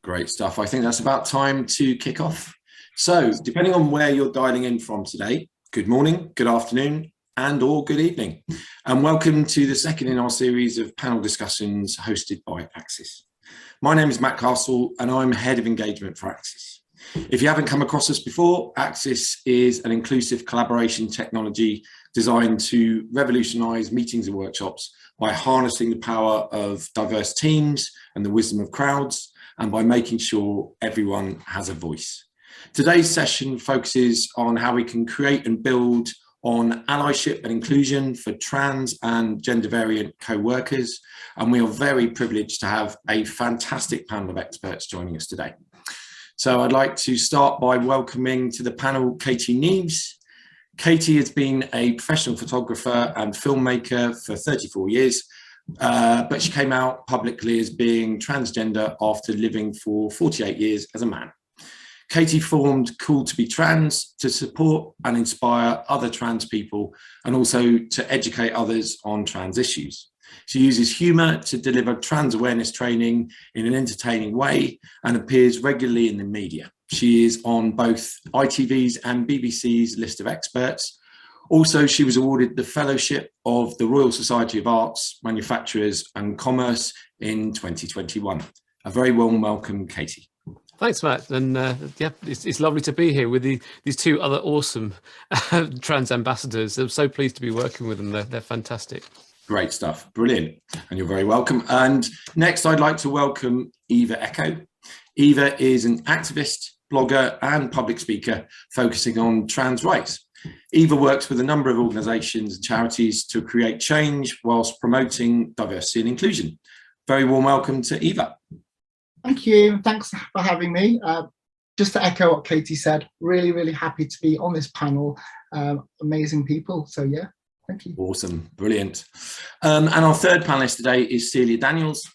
Great stuff. I think that's about time to kick off. So, depending on where you're dialing in from today, good morning, good afternoon, and or good evening. And welcome to the second in our series of panel discussions hosted by Axis. My name is Matt Castle and I'm Head of Engagement for Axis. If you haven't come across us before, Axis is an inclusive collaboration technology designed to revolutionise meetings and workshops by harnessing the power of diverse teams and the wisdom of crowds, and by making sure everyone has a voice. Today's session focuses on how we can create and build on allyship and inclusion for trans and gender variant co-workers, and we are very privileged to have a fantastic panel of experts joining us today. So I'd like to start by welcoming to the panel Katie Neves. Katie has been a professional photographer and filmmaker for 34 years, but she came out publicly as being transgender after living for 48 years as a man. Katie formed Cool to be Trans to support and inspire other trans people and also to educate others on trans issues. She uses humour to deliver trans awareness training in an entertaining way and appears regularly in the media. She is on both ITV's and BBC's list of experts. Also, she was awarded the Fellowship of the Royal Society of Arts, Manufacturers and Commerce in 2021. A very warm welcome, Katie. Thanks, Matt. And yeah, it's lovely to be here with these two other awesome trans ambassadors. I'm so pleased to be working with them. They're fantastic. Great stuff. Brilliant. And you're very welcome. And next, I'd like to welcome Eva Echo. Eva is an activist, blogger and public speaker focusing on trans rights. Eva works with a number of organisations and charities to create change whilst promoting diversity and inclusion. Very warm welcome to Eva. Thank you. Thanks for having me. Just to echo what Katie said, really, really happy to be on this panel. Amazing people. So yeah, thank you. Awesome. Brilliant. And our third panelist today is Celia Daniels.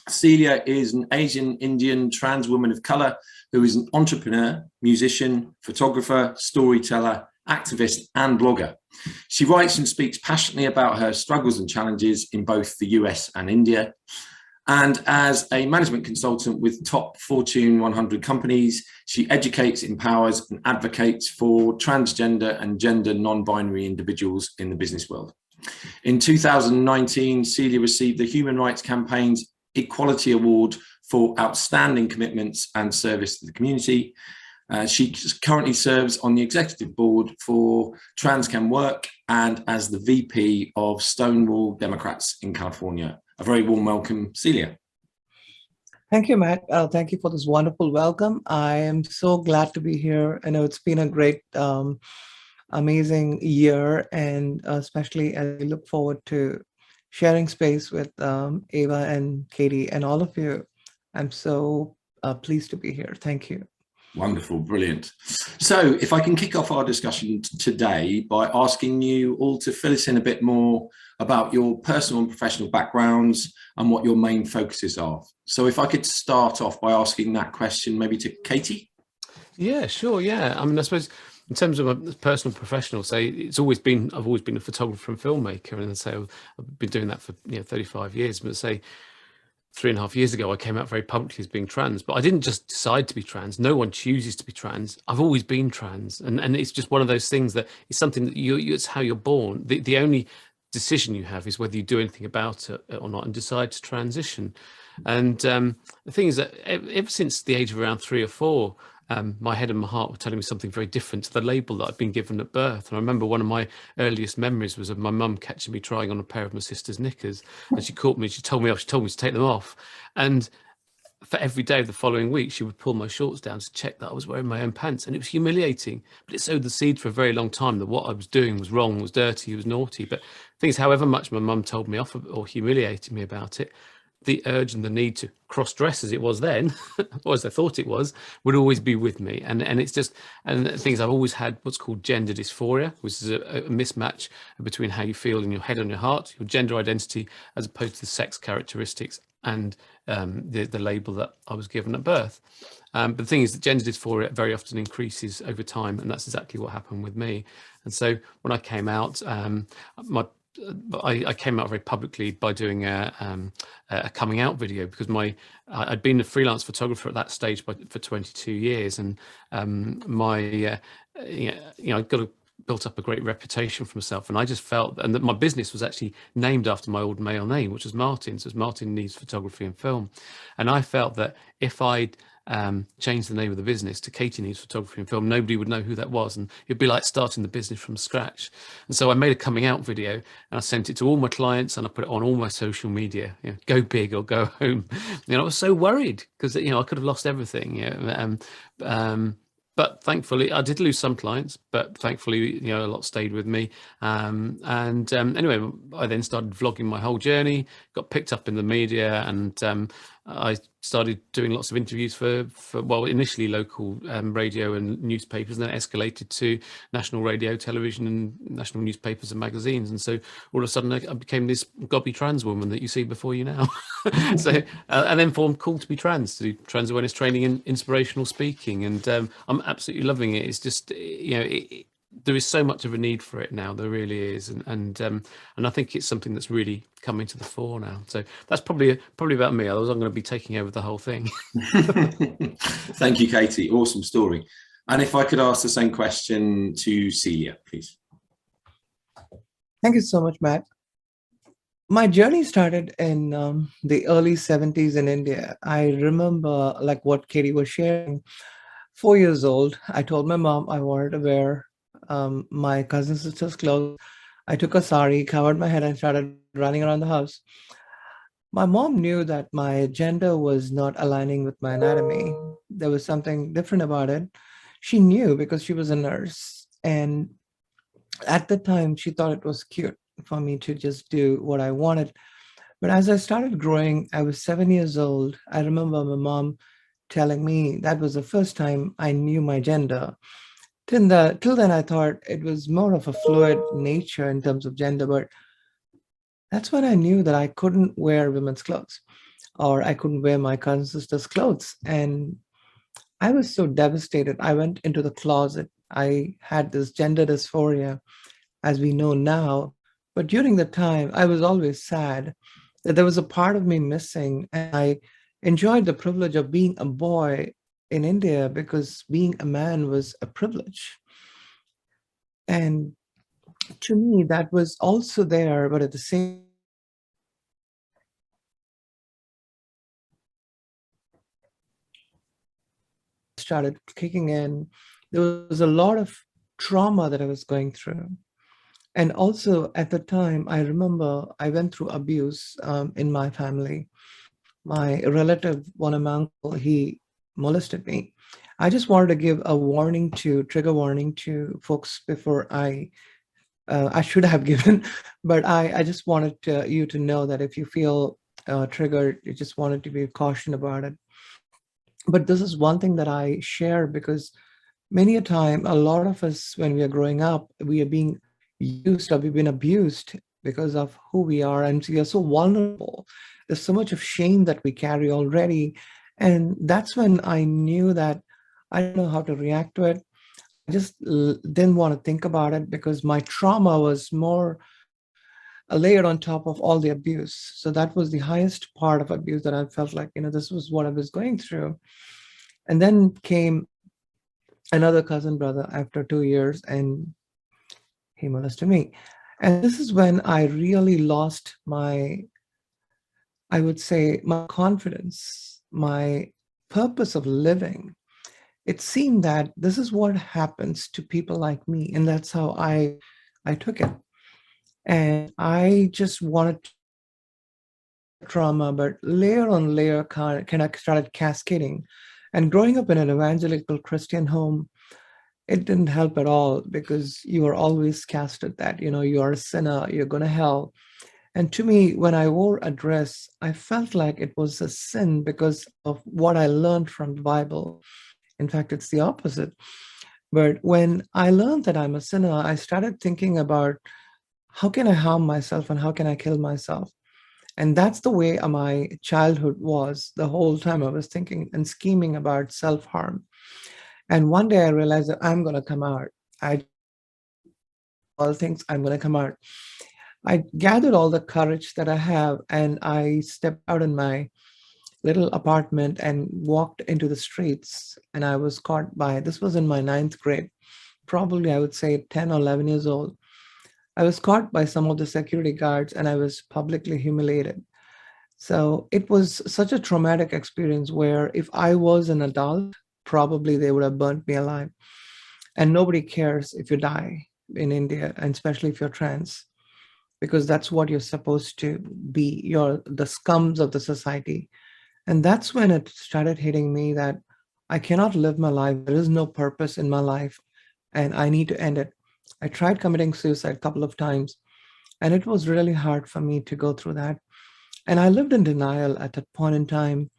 Celia is an Asian Indian trans woman of colour who is an entrepreneur, musician, photographer, storyteller, activist and blogger. She writes and speaks passionately about her struggles and challenges in both the US and India. And as a management consultant with top Fortune 100 companies, she educates, empowers and advocates for transgender and gender non-binary individuals in the business world. In 2019, Celia received the Human Rights Campaign's Equality Award for outstanding commitments and service to the community. She currently serves on the executive board for Trans Can Work and as the VP of Stonewall Democrats in California. A very warm welcome, Celia. Thank you, Matt. Thank you for this wonderful welcome. I am so glad to be here. I know it's been a great, amazing year, and especially as I look forward to sharing space with Eva and Katie and all of you. I'm so pleased to be here. Thank you. Wonderful, brilliant. So if I can kick off our discussion today by asking you all to fill us in a bit more about your personal and professional backgrounds and what your main focuses are. So if I could start off by asking that question maybe to Katie. Yeah, sure. Yeah. I mean, I suppose in terms of my personal and professional, say I've always been a photographer and filmmaker, and so I've been doing that for 35 years. But say 3.5 years ago, I came out very publicly as being trans, but I didn't just decide to be trans. No one chooses to be trans. I've always been trans. And it's just one of those things that it's something that it's how you're born. The only decision you have is whether you do anything about it or not and decide to transition. And the thing is that ever since the age of around 3 or 4, my head and my heart were telling me something very different to the label that I'd been given at birth. And I remember one of my earliest memories was of my mum catching me trying on a pair of my sister's knickers, and she caught me, she told me to take them off. And for every day of the following week, she would pull my shorts down to check that I was wearing my own pants. And it was humiliating, but it sowed the seed for a very long time that what I was doing was wrong, was dirty, was naughty. But things, however much my mum told me off or humiliated me about it, the urge and the need to cross-dress as it was then, or as I thought it was, would always be with me. And it's just, and the things I've always had what's called gender dysphoria, which is a mismatch between how you feel in your head and your heart, your gender identity, as opposed to the sex characteristics and the label that I was given at birth. But the thing is that gender dysphoria very often increases over time, and that's exactly what happened with me. And so when I came out, my I came out very publicly by doing a coming out video, because I'd been a freelance photographer at that stage for 22 years, and I built up a great reputation for myself, and I just felt, and that my business was actually named after my old male name, which was Martin. So it's Martin Needs Photography and Film, and I felt that if I'd changed the name of the business to Katie Needs Photography and Film, nobody would know who that was, and it'd be like starting the business from scratch. And so I made a coming out video, and I sent it to all my clients, and I put it on all my social media. Go big or go home. I was so worried, because I could have lost everything. But thankfully, I did lose some clients, but thankfully, a lot stayed with me. Anyway, I then started vlogging my whole journey, got picked up in the media, and I started doing lots of interviews for initially local radio and newspapers, and then escalated to national radio, television, and national newspapers and magazines. And so all of a sudden, I became this gobby trans woman that you see before you now. So, and then formed Cool to be Trans, to do trans awareness training and inspirational speaking. And I'm absolutely loving it. It's just, there is so much of a need for it now. There really is, and I think it's something that's really coming to the fore now. So that's probably about me. Otherwise, I'm going to be taking over the whole thing. Thank you, Katie. Awesome story. And if I could ask the same question to Celia, please. Thank you so much, Matt. My journey started in the early 70s in India. I remember, like what Katie was sharing, 4 years old, I told my mom I wanted to wear my cousin sister's clothes. I took a sari, covered my head, and started running around the house. My mom knew that my gender was not aligning with my anatomy. There was something different about it. She knew because she was a nurse. And at the time, she thought it was cute for me to just do what I wanted. But as I started growing, I was 7 years old. I remember my mom telling me that was the first time I knew my gender. Till then, I thought it was more of a fluid nature in terms of gender, but that's when I knew that I couldn't wear women's clothes, or I couldn't wear my cousin sister's clothes. And I was so devastated. I went into the closet. I had this gender dysphoria, as we know now. But during the time, I was always sad that there was a part of me missing. And I enjoyed the privilege of being a boy in India, because being a man was a privilege. And to me, that was also there, but at the same started kicking in, there was a lot of trauma that I was going through. And also at the time, I remember I went through abuse in my family. My relative, one of my uncle, he molested me. I just wanted to give a trigger warning to folks before I should have given, but I just wanted you to know that if you feel triggered, you just wanted to be caution about it. But this is one thing that I share, because many a time, a lot of us, when we are growing up, we are being used, or we've been abused because of who we are, and we are so vulnerable. There's so much of shame that we carry already. And that's when I knew that I don't know how to react to it. I just didn't want to think about it, because my trauma was more layered on top of all the abuse. So that was the highest part of abuse that I felt like, this was what I was going through. And then came another cousin brother after 2 years, and he molested me. And this is when I really lost my confidence, my purpose of living. It seemed that this is what happens to people like me. And that's how I took it. And I just wanted trauma, but layer on layer kind of started cascading. And growing up in an evangelical Christian home, it didn't help at all, because you are always cast at that, you are a sinner, you're going to hell. And to me, when I wore a dress, I felt like it was a sin because of what I learned from the Bible. In fact, it's the opposite. But when I learned that I'm a sinner, I started thinking about how can I harm myself and how can I kill myself? And that's the way my childhood was. The whole time I was thinking and scheming about self-harm. And one day I realized that I'm going to come out. All things, I'm going to come out. I gathered all the courage that I have, and I stepped out in my little apartment and walked into the streets. And I was caught by, this was in my ninth grade, probably I would say 10 or 11 years old. I was caught by some of the security guards and I was publicly humiliated. So it was such a traumatic experience where if I was an adult, probably they would have burnt me alive. And nobody cares if you die in India, and especially if you're trans, because that's what you're supposed to be. You're the scums of the society. And that's when it started hitting me that I cannot live my life. There is no purpose in my life and I need to end it. I tried committing suicide a couple of times and it was really hard for me to go through that. And I lived in denial at that point in time.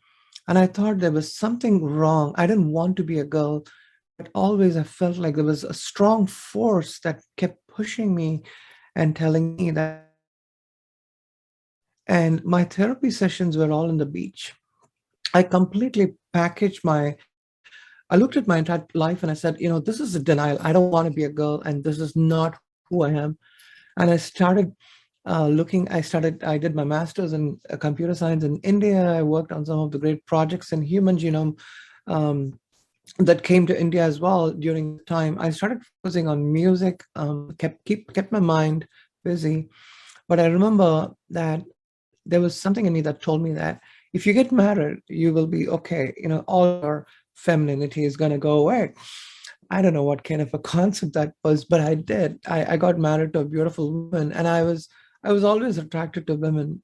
And I thought there was something wrong. I didn't want to be a girl, but always I felt like there was a strong force that kept pushing me and telling me that. And my therapy sessions were all on the beach. I completely packaged I looked at my entire life and I said, this is a denial. I don't want to be a girl and this is not who I am. And I started I did my master's in computer science in India. I worked on some of the great projects in human genome that came to India as well during the time. I started focusing on music, kept my mind busy. But I remember that there was something in me that told me that if you get married, you will be okay. All your femininity is going to go away. I don't know what kind of a concept that was, but I did. I got married to a beautiful woman, and I was always attracted to women.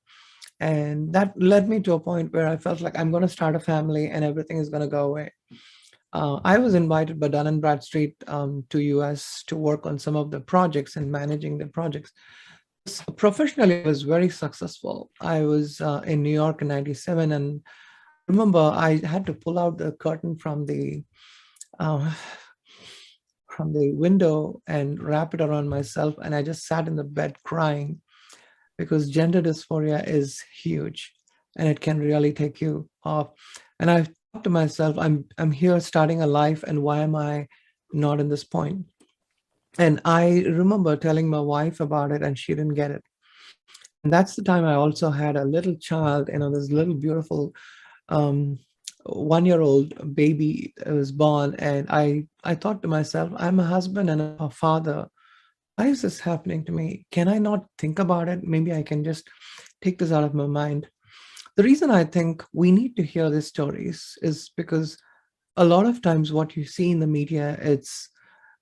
And that led me to a point where I felt like I'm going to start a family and everything is going to go away. I was invited by Dun & Bradstreet to US to work on some of the projects and managing the projects. Professionally, I was very successful. I was in New York in '97, and I remember I had to pull out the curtain from the window and wrap it around myself, and I just sat in the bed crying because gender dysphoria is huge, and it can really take you off. And I thought to myself, I'm here starting a life, and why am I not in this point? And I remember telling my wife about it and she didn't get it. And that's the time I also had a little child, this little beautiful 1-year-old baby was born. And I thought to myself, I'm a husband and a father. Why is this happening to me? Can I not think about it? Maybe I can just take this out of my mind. The reason I think we need to hear these stories is because a lot of times what you see in the media, it's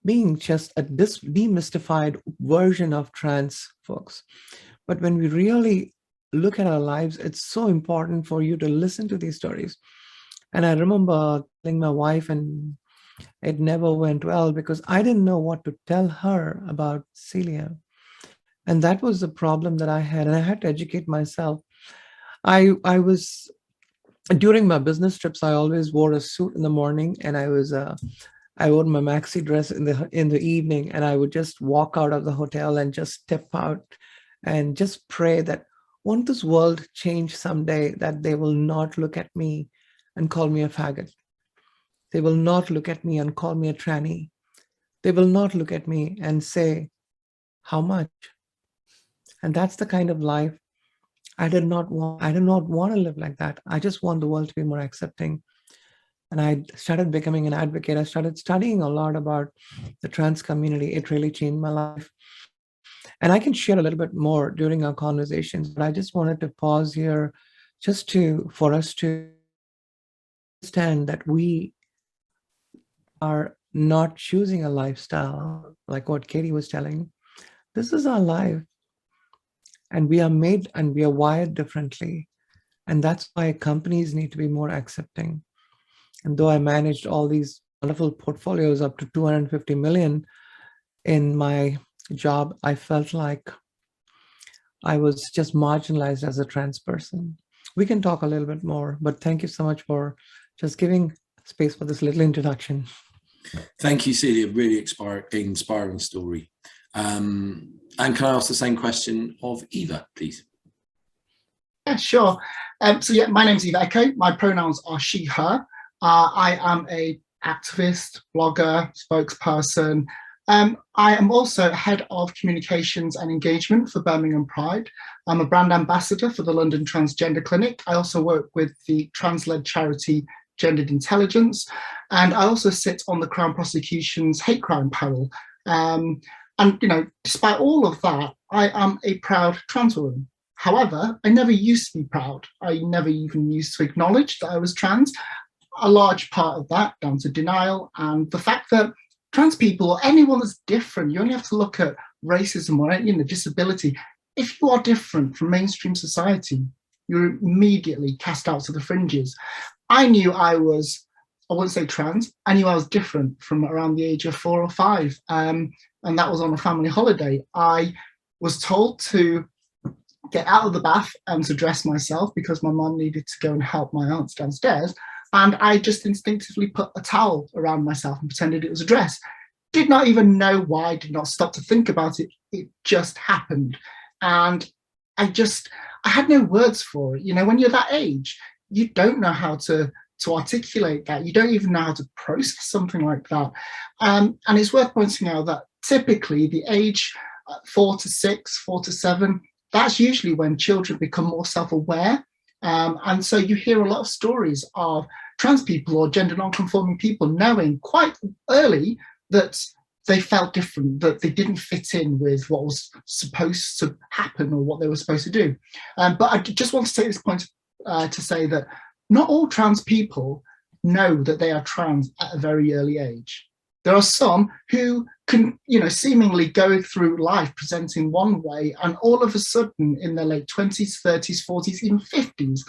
being just a demystified version of trans folks. But when we really look at our lives, it's so important for you to listen to these stories. And I remember telling my wife, and it never went well because I didn't know what to tell her about Celia. And that was the problem that I had. And I had to educate myself. I was, during my business trips, I always wore a suit in the morning, and I wore my maxi dress in the evening, and I would just walk out of the hotel and just step out and just pray that won't this world change someday, that they will not look at me and call me a faggot. They will not look at me and call me a tranny. They will not look at me and say, how much? And that's the kind of life I did not want. I did not want to live like that. I just want the world to be more accepting. And I started becoming an advocate. I started studying a lot about the trans community. It really changed my life. And I can share a little bit more during our conversations, but I just wanted to pause here just for us to understand that we are not choosing a lifestyle like what Katie was telling. This is our life. And we are made and we are wired differently. And that's why companies need to be more accepting. And though I managed all these wonderful portfolios up to 250 million in my job, I felt like I was just marginalized as a trans person. We can talk a little bit more, but thank you so much for just giving space for this little introduction. Thank you, Celia. Really inspiring story. And can I ask the same question of Eva, please? Yeah, sure. So yeah, my name's Eva Echo. My pronouns are she, her. I am a activist, blogger, spokesperson, I am also head of communications and engagement for Birmingham Pride. I'm a brand ambassador for the London Transgender Clinic. I also work with the trans-led charity Gendered Intelligence, and I also sit on the Crown Prosecution's hate crime panel. And, you know, despite all of that, I am a proud trans woman. However, I never used to be proud. I never even used to acknowledge that I was trans. A large part of that down to denial and the fact that trans people or anyone that's different, you only have to look at racism or, you know, disability. If you are different from mainstream society, you're immediately cast out to the fringes. I knew I was, I wouldn't say trans, I knew I was different from around the age of 4 or 5. And that was on a family holiday. I was told to get out of the bath and to dress myself because my mum needed to go and help my aunts downstairs. And I just instinctively put a towel around myself and pretended it was a dress. Did not even know why, did not stop to think about it. It just happened. And I had no words for it. You know, when you're that age, you don't know how to articulate that. You don't even know how to process something like that. And it's worth pointing out that typically the age 4 to 6, 4 to 7, that's usually when children become more self-aware. And so you hear a lot of stories of trans people or gender non-conforming people knowing quite early that they felt different, that they didn't fit in with what was supposed to happen or what they were supposed to do. But I just want to take this point to say that not all trans people know that they are trans at a very early age. There are some who can, you know, seemingly go through life presenting one way and all of a sudden in their late 20s, 30s, 40s, even 50s,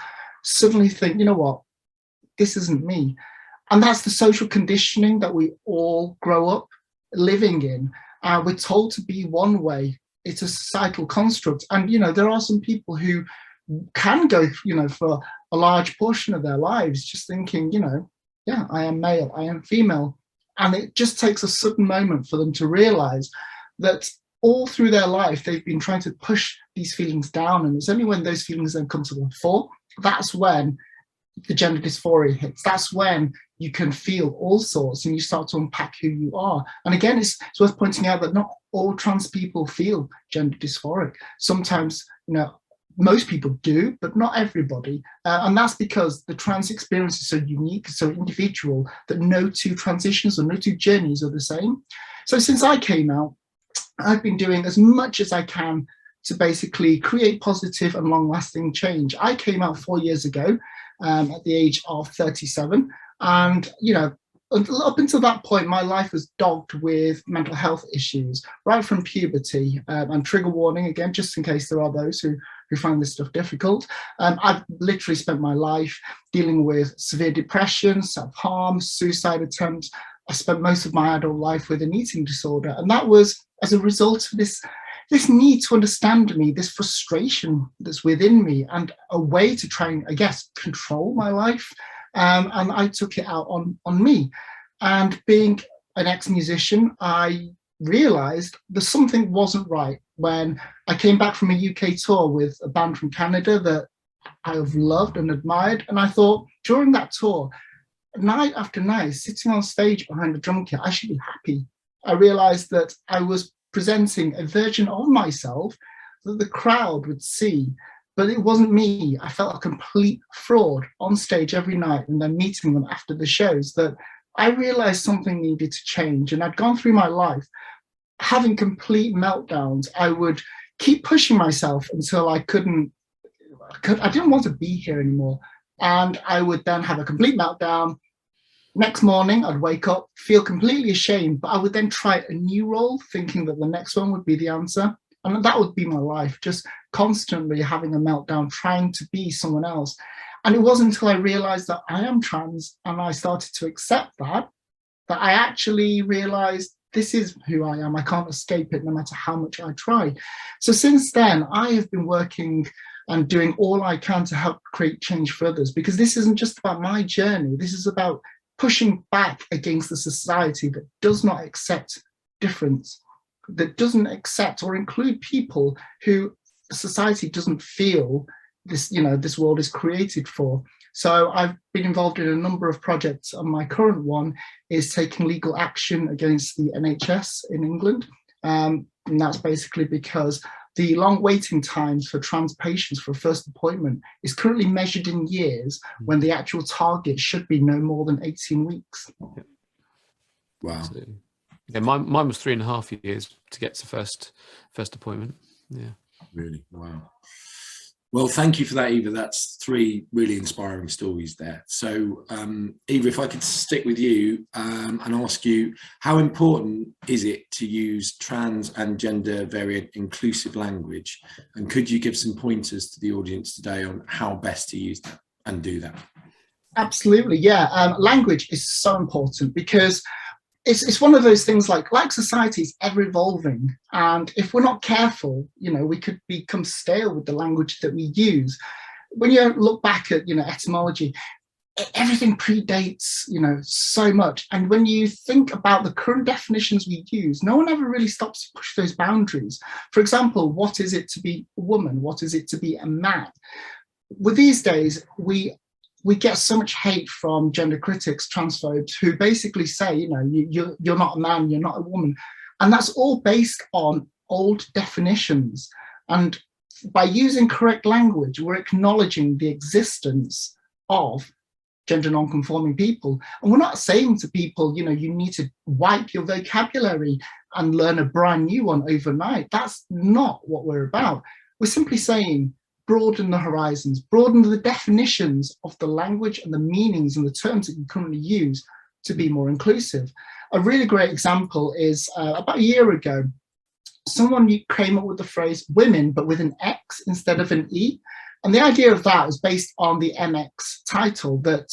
suddenly think, you know what, this isn't me. And that's the social conditioning that we all grow up living in. We're told to be one way. It's a societal construct. And, you know, there are some people who can go, you know, for a large portion of their lives just thinking, you know, yeah, I am male, I am female. And it just takes a sudden moment for them to realize that all through their life, they've been trying to push these feelings down. And it's only when those feelings then come to the fore, that's when the gender dysphoria hits. That's when you can feel all sorts and you start to unpack who you are. And again, it's worth pointing out that not all trans people feel gender dysphoric. Sometimes, you know, most people do, but not everybody. And that's because the trans experience is so unique, so individual, that no two transitions or no two journeys are the same. So since I came out, I've been doing as much as I can to basically create positive and long-lasting change. I came out 4 years ago at the age of 37. And, you know, up until that point, my life was dogged with mental health issues, right from puberty. And trigger warning, again, just in case there are those who find this stuff difficult. I've literally spent my life dealing with severe depression, self-harm, suicide attempts. I spent most of my adult life with an eating disorder. And that was as a result of this need to understand me, this frustration that's within me, and a way to try and, I guess, control my life. And I took it out on me. And being an ex-musician, I realized that something wasn't right when I came back from a UK tour with a band from Canada that I have loved and admired. And I thought, during that tour, night after night, sitting on stage behind a drum kit, I should be happy. I realized that I was presenting a version of myself that the crowd would see, but it wasn't me. I felt a complete fraud on stage every night and then meeting them after the shows, that I realized something needed to change. And I'd gone through my life having complete meltdowns. I would keep pushing myself until I didn't want to be here anymore. And I would then have a complete meltdown. Next morning, I'd wake up, feel completely ashamed, but I would then try a new role, thinking that the next one would be the answer. And that would be my life, just constantly having a meltdown, trying to be someone else. And it wasn't until I realized that I am trans and I started to accept that I actually realized this is who I am. I can't escape it no matter how much I try. So since then, I have been working and doing all I can to help create change for others, because this isn't just about my journey. This is about pushing back against the society that does not accept difference, that doesn't accept or include people who society doesn't feel this, you know, this world is created for. So I've been involved in a number of projects, and my current one is taking legal action against the NHS in England. And that's basically because the long waiting times for trans patients for a first appointment is currently measured in years when the actual target should be no more than 18 weeks. Wow. Yeah, mine was 3.5 years to get to first appointment. Yeah. Really? Wow. Well, thank you for that, Eva. That's 3 really inspiring stories there. So, Eva, if I could stick with you and ask you, how important is it to use trans and gender variant inclusive language? And could you give some pointers to the audience today on how best to use that and do that? Absolutely, yeah. Language is so important because it's one of those things like society is ever evolving, and if we're not careful, we could become stale with the language that we use. When you look back at etymology, everything predates so much, and when you think about the current definitions we use, no one ever really stops to push those boundaries. For example, what is it to be a woman? What is it to be a man? With these days, we get so much hate from gender critics, transphobes, who basically say, you're not a man, you're not a woman. And that's all based on old definitions. And by using correct language, we're acknowledging the existence of gender non-conforming people. And we're not saying to people, you need to wipe your vocabulary and learn a brand new one overnight. That's not what we're about. We're simply saying, broaden the horizons, broaden the definitions of the language and the meanings and the terms that you currently use to be more inclusive. A really great example is about a year ago, someone came up with the phrase women, but with an X instead of an E. And the idea of that is based on the MX title, that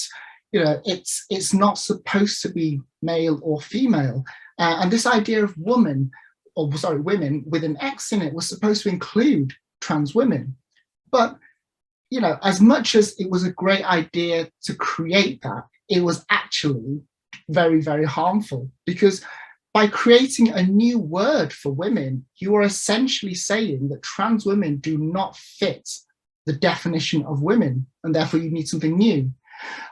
it's not supposed to be male or female. And this idea of women with an X in it was supposed to include trans women. But, as much as it was a great idea to create that, it was actually very, very harmful, because by creating a new word for women, you are essentially saying that trans women do not fit the definition of women, and therefore you need something new.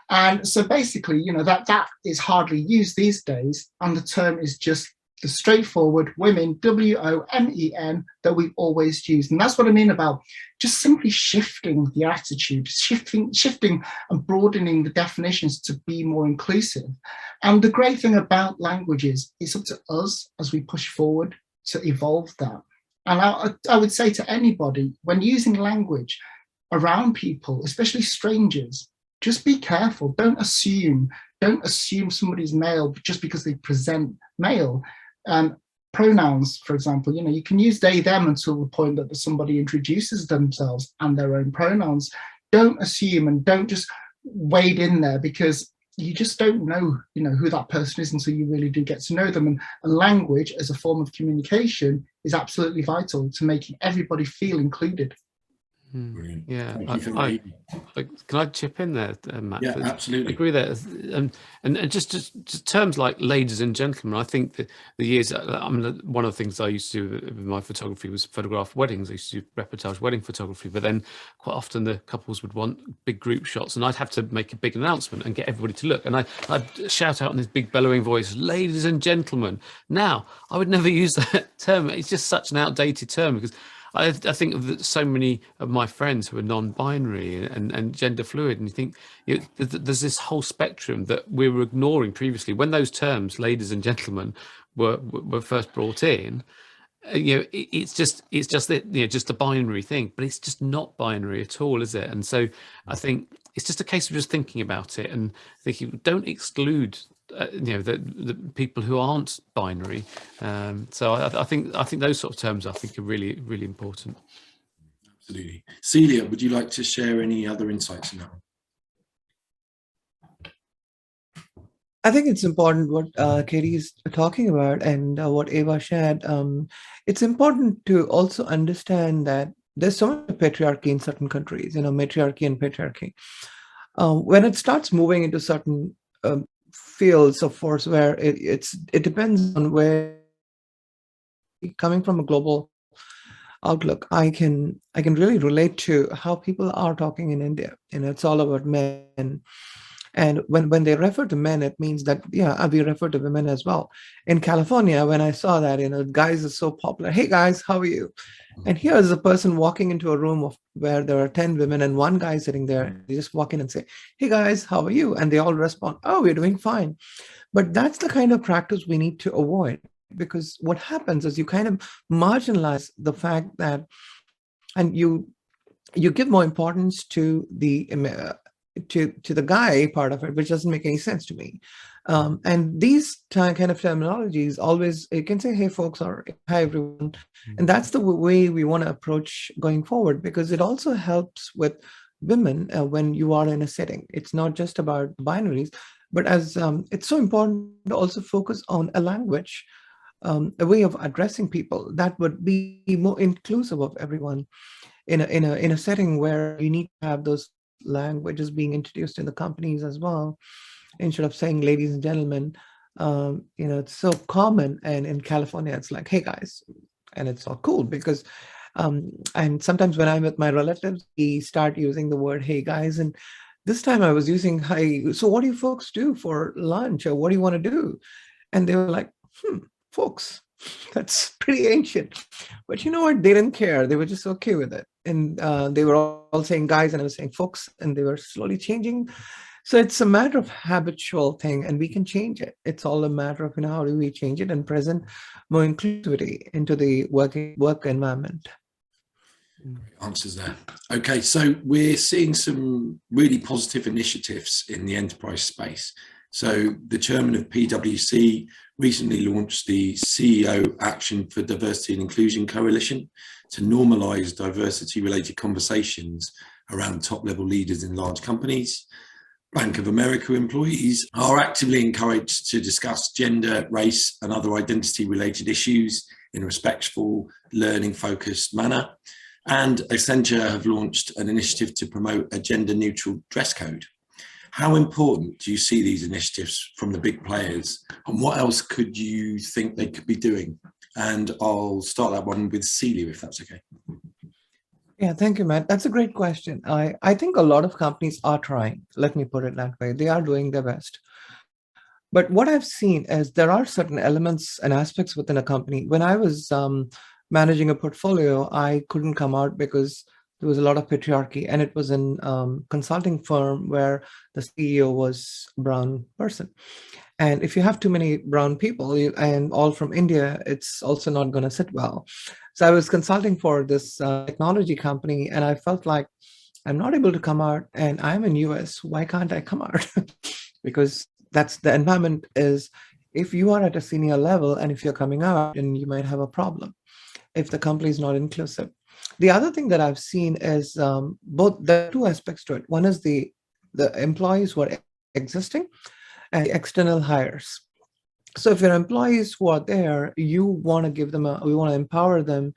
And so basically, that is hardly used these days, and the term is just the straightforward women, WOMEN, that we've always used. And that's what I mean about just simply shifting the attitude, shifting and broadening the definitions to be more inclusive. And the great thing about language is it's up to us as we push forward to evolve that. And I would say to anybody, when using language around people, especially strangers, just be careful. Don't assume somebody's male just because they present male. Pronouns, for example, you can use they, them until the point that somebody introduces themselves and their own pronouns. Don't assume, and don't just wade in there, because you just don't know, who that person is until you really do get to know them. And language as a form of communication is absolutely vital to making everybody feel included. Brilliant. Yeah, Can I chip in there, Matt? Yeah, absolutely. I agree there. And just terms like ladies and gentlemen, I think that the years, one of the things I used to do with my photography was photograph weddings. I used to do reportage wedding photography, but then quite often the couples would want big group shots, and I'd have to make a big announcement and get everybody to look. And I'd shout out in this big bellowing voice, ladies and gentlemen. Now, I would never use that term. It's just such an outdated term, because I think of so many of my friends who are non-binary and gender fluid, and you think there's this whole spectrum that we were ignoring previously. When those terms, ladies and gentlemen, were first brought in, it's just that, just a binary thing, but it's just not binary at all, is it? And so I think it's just a case of just thinking about it and thinking, don't exclude the people who aren't binary. So I think those sort of terms are really, really important. Absolutely. Celia, would you like to share any other insights in that one? I think it's important what Katie is talking about, and what Eva shared. It's important to also understand that there's so much patriarchy in certain countries, matriarchy and patriarchy. When it starts moving into certain fields of force where it depends on where, coming from a global outlook, I can really relate to how people are talking in India. It's all about men. And when they refer to men, it means that, yeah, we refer to women as well. In California, when I saw that, guys are so popular. Hey guys, how are you? And here's a person walking into a room where there are 10 women and one guy sitting there. They just walk in and say, hey guys, how are you? And they all respond, oh, we're doing fine. But that's the kind of practice we need to avoid, because what happens is you kind of marginalize the fact that, and you give more importance to the to the guy part of it, which doesn't make any sense to me. And these kind of terminologies always, you can say, hey folks, or hi everyone. And that's the way we want to approach going forward, because it also helps with women when you are in a setting. It's not just about binaries, but as it's so important to also focus on a language, a way of addressing people that would be more inclusive of everyone in a setting where you need to have those languages being introduced in the companies as well, instead of saying ladies and gentlemen. It's so common, and in California it's like, hey guys, and it's all cool because and sometimes when I'm with my relatives, we start using the word hey guys, and this time I was using hi. So what do you folks do for lunch, or what do you want to do? And they were like, folks, that's pretty ancient. But you know what? They didn't care. They were just okay with it. And they were all saying guys, and I was saying folks, and they were slowly changing. So it's a matter of habitual thing, and we can change it. It's all a matter of how do we change it and present more inclusivity into the work environment. Answers there. Okay, so we're seeing some really positive initiatives in the enterprise space. So the chairman of PwC recently launched the CEO Action for Diversity and Inclusion Coalition to normalise diversity-related conversations around top-level leaders in large companies. Bank of America employees are actively encouraged to discuss gender, race and other identity-related issues in a respectful, learning-focused manner. And Accenture have launched an initiative to promote a gender-neutral dress code. How important do you see these initiatives from the big players, and what else could you think they could be doing? And I'll start that one with Celia, if that's okay. Yeah, thank you, Matt. That's a great question. I think a lot of companies are trying, let me put it that way. They are doing their best. But what I've seen is there are certain elements and aspects within a company. When I was managing a portfolio, I couldn't come out because there was a lot of patriarchy, and it was in consulting firm where the CEO was a brown person. And if you have too many brown people and all from India, it's also not going to sit well. So I was consulting for this technology company, and I felt like I'm not able to come out, and I'm in US. Why can't I come out? Because that's the environment is, if you are at a senior level and if you're coming out, then you might have a problem if the company is not inclusive. The other thing that I've seen is both the two aspects to it. One is the employees who are existing and the external hires. So if your employees who are there, you want to give them we want to empower them.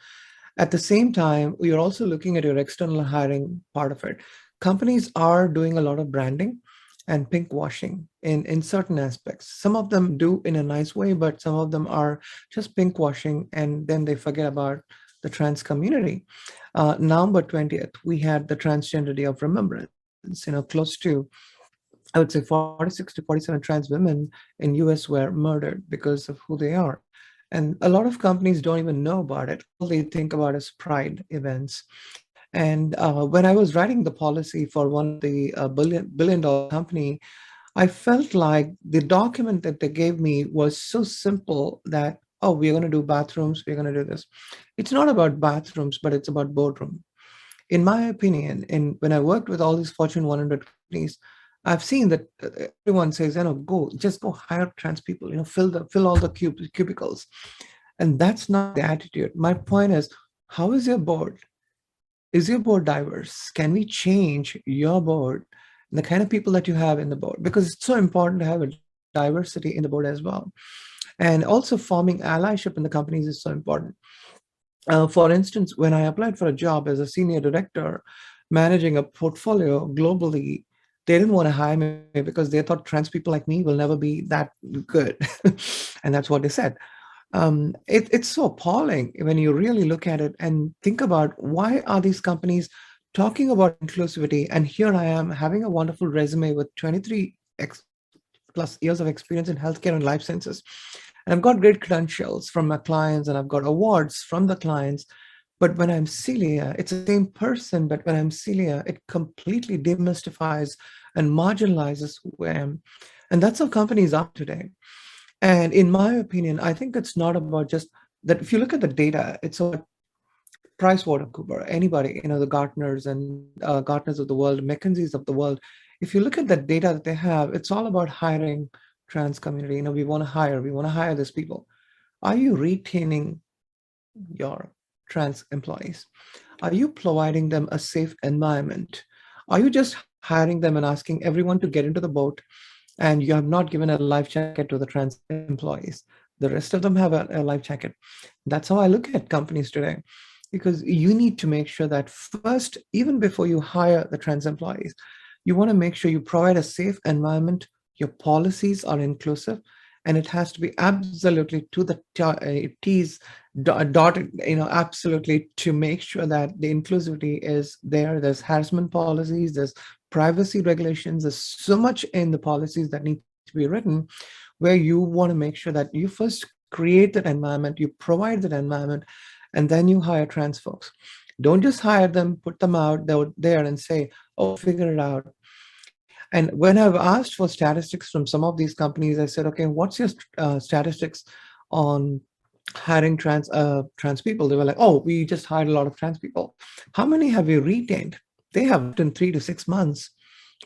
At the same time, you're also looking at your external hiring part of it. Companies are doing a lot of branding and pink washing in certain aspects. Some of them do in a nice way, but some of them are just pink washing, and then they forget about the trans community. November 20th, we had the Transgender Day of Remembrance. Close to, I would say, 46 to 47 trans women in US were murdered because of who they are. And a lot of companies don't even know about it. All they think about is pride events. And when I was writing the policy for one of the billion-dollar company, I felt like the document that they gave me was so simple that, oh, we're going to do bathrooms, we're going to do this. It's not about bathrooms, but it's about boardroom. In my opinion, and when I worked with all these Fortune 100 companies, I've seen that everyone says, just go hire trans people, fill all the cubicles. And that's not the attitude. My point is, how is your board? Is your board diverse? Can we change your board and the kind of people that you have in the board? Because it's so important to have a diversity in the board as well. And also forming allyship in the companies is so important. For instance, when I applied for a job as a senior director, managing a portfolio globally, they didn't want to hire me because they thought trans people like me will never be that good. And that's what they said. It's so appalling when you really look at it and think about why are these companies talking about inclusivity. And here I am having a wonderful resume with 23 plus years of experience in healthcare and life sciences. And I've got great credentials from my clients and I've got awards from the clients. But when I'm Celia, it's the same person, but when I'm Celia, it completely demystifies and marginalizes who I am. And that's how companies are today. And in my opinion, I think it's not about just that. If you look at the data, it's about PricewaterhouseCoopers, anybody, the Gartners and Gartners of the world, McKinsey's of the world. If you look at the data that they have, it's all about hiring trans community. We want to hire these people. Are you retaining your trans employees? Are you providing them a safe environment? Are you just hiring them and asking everyone to get into the boat and you have not given a life jacket to the trans employees? The rest of them have a life jacket. That's how I look at companies today, because you need to make sure that first, even before you hire the trans employees, you want to make sure you provide a safe environment, your policies are inclusive, and it has to be absolutely to the T's dotted, absolutely to make sure that the inclusivity is there. There's harassment policies, there's privacy regulations, there's so much in the policies that need to be written where you want to make sure that you first create that environment, you provide that environment, and then you hire trans folks. Don't just hire them, put them out there and say, oh, figure it out. And when I've asked for statistics from some of these companies, I said, okay, what's your statistics on hiring trans people? They were like, oh, we just hired a lot of trans people. How many have you retained? They have in 3 to 6 months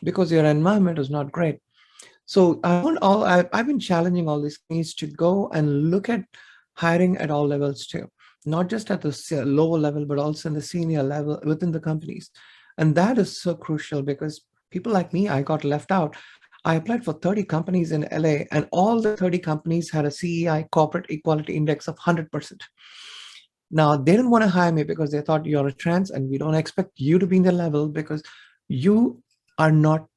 because your environment is not great. So I've been challenging all these companies to go and look at hiring at all levels too, not just at the lower level, but also in the senior level within the companies. And that is so crucial because people like me, I got left out. I applied for 30 companies in LA and all the 30 companies had a CEI, Corporate Equality Index, of 100%. Now, they didn't want to hire me because they thought you're a trans and we don't expect you to be in the level because you don't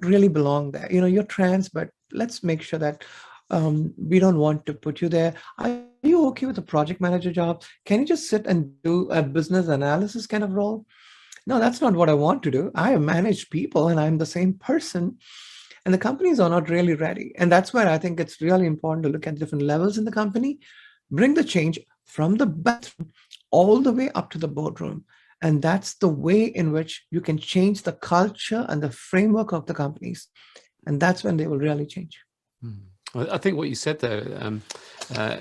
really belong there. You're trans, but let's make sure that we don't want to put you there. Are you okay with a project manager job? Can you just sit and do a business analysis kind of role? No, that's not what I want to do. I have managed people and I'm the same person. And the companies are not really ready. And that's where I think it's really important to look at different levels in the company, bring the change from the bathroom all the way up to the boardroom. And that's the way in which you can change the culture and the framework of the companies. And that's when they will really change. I think what you said there,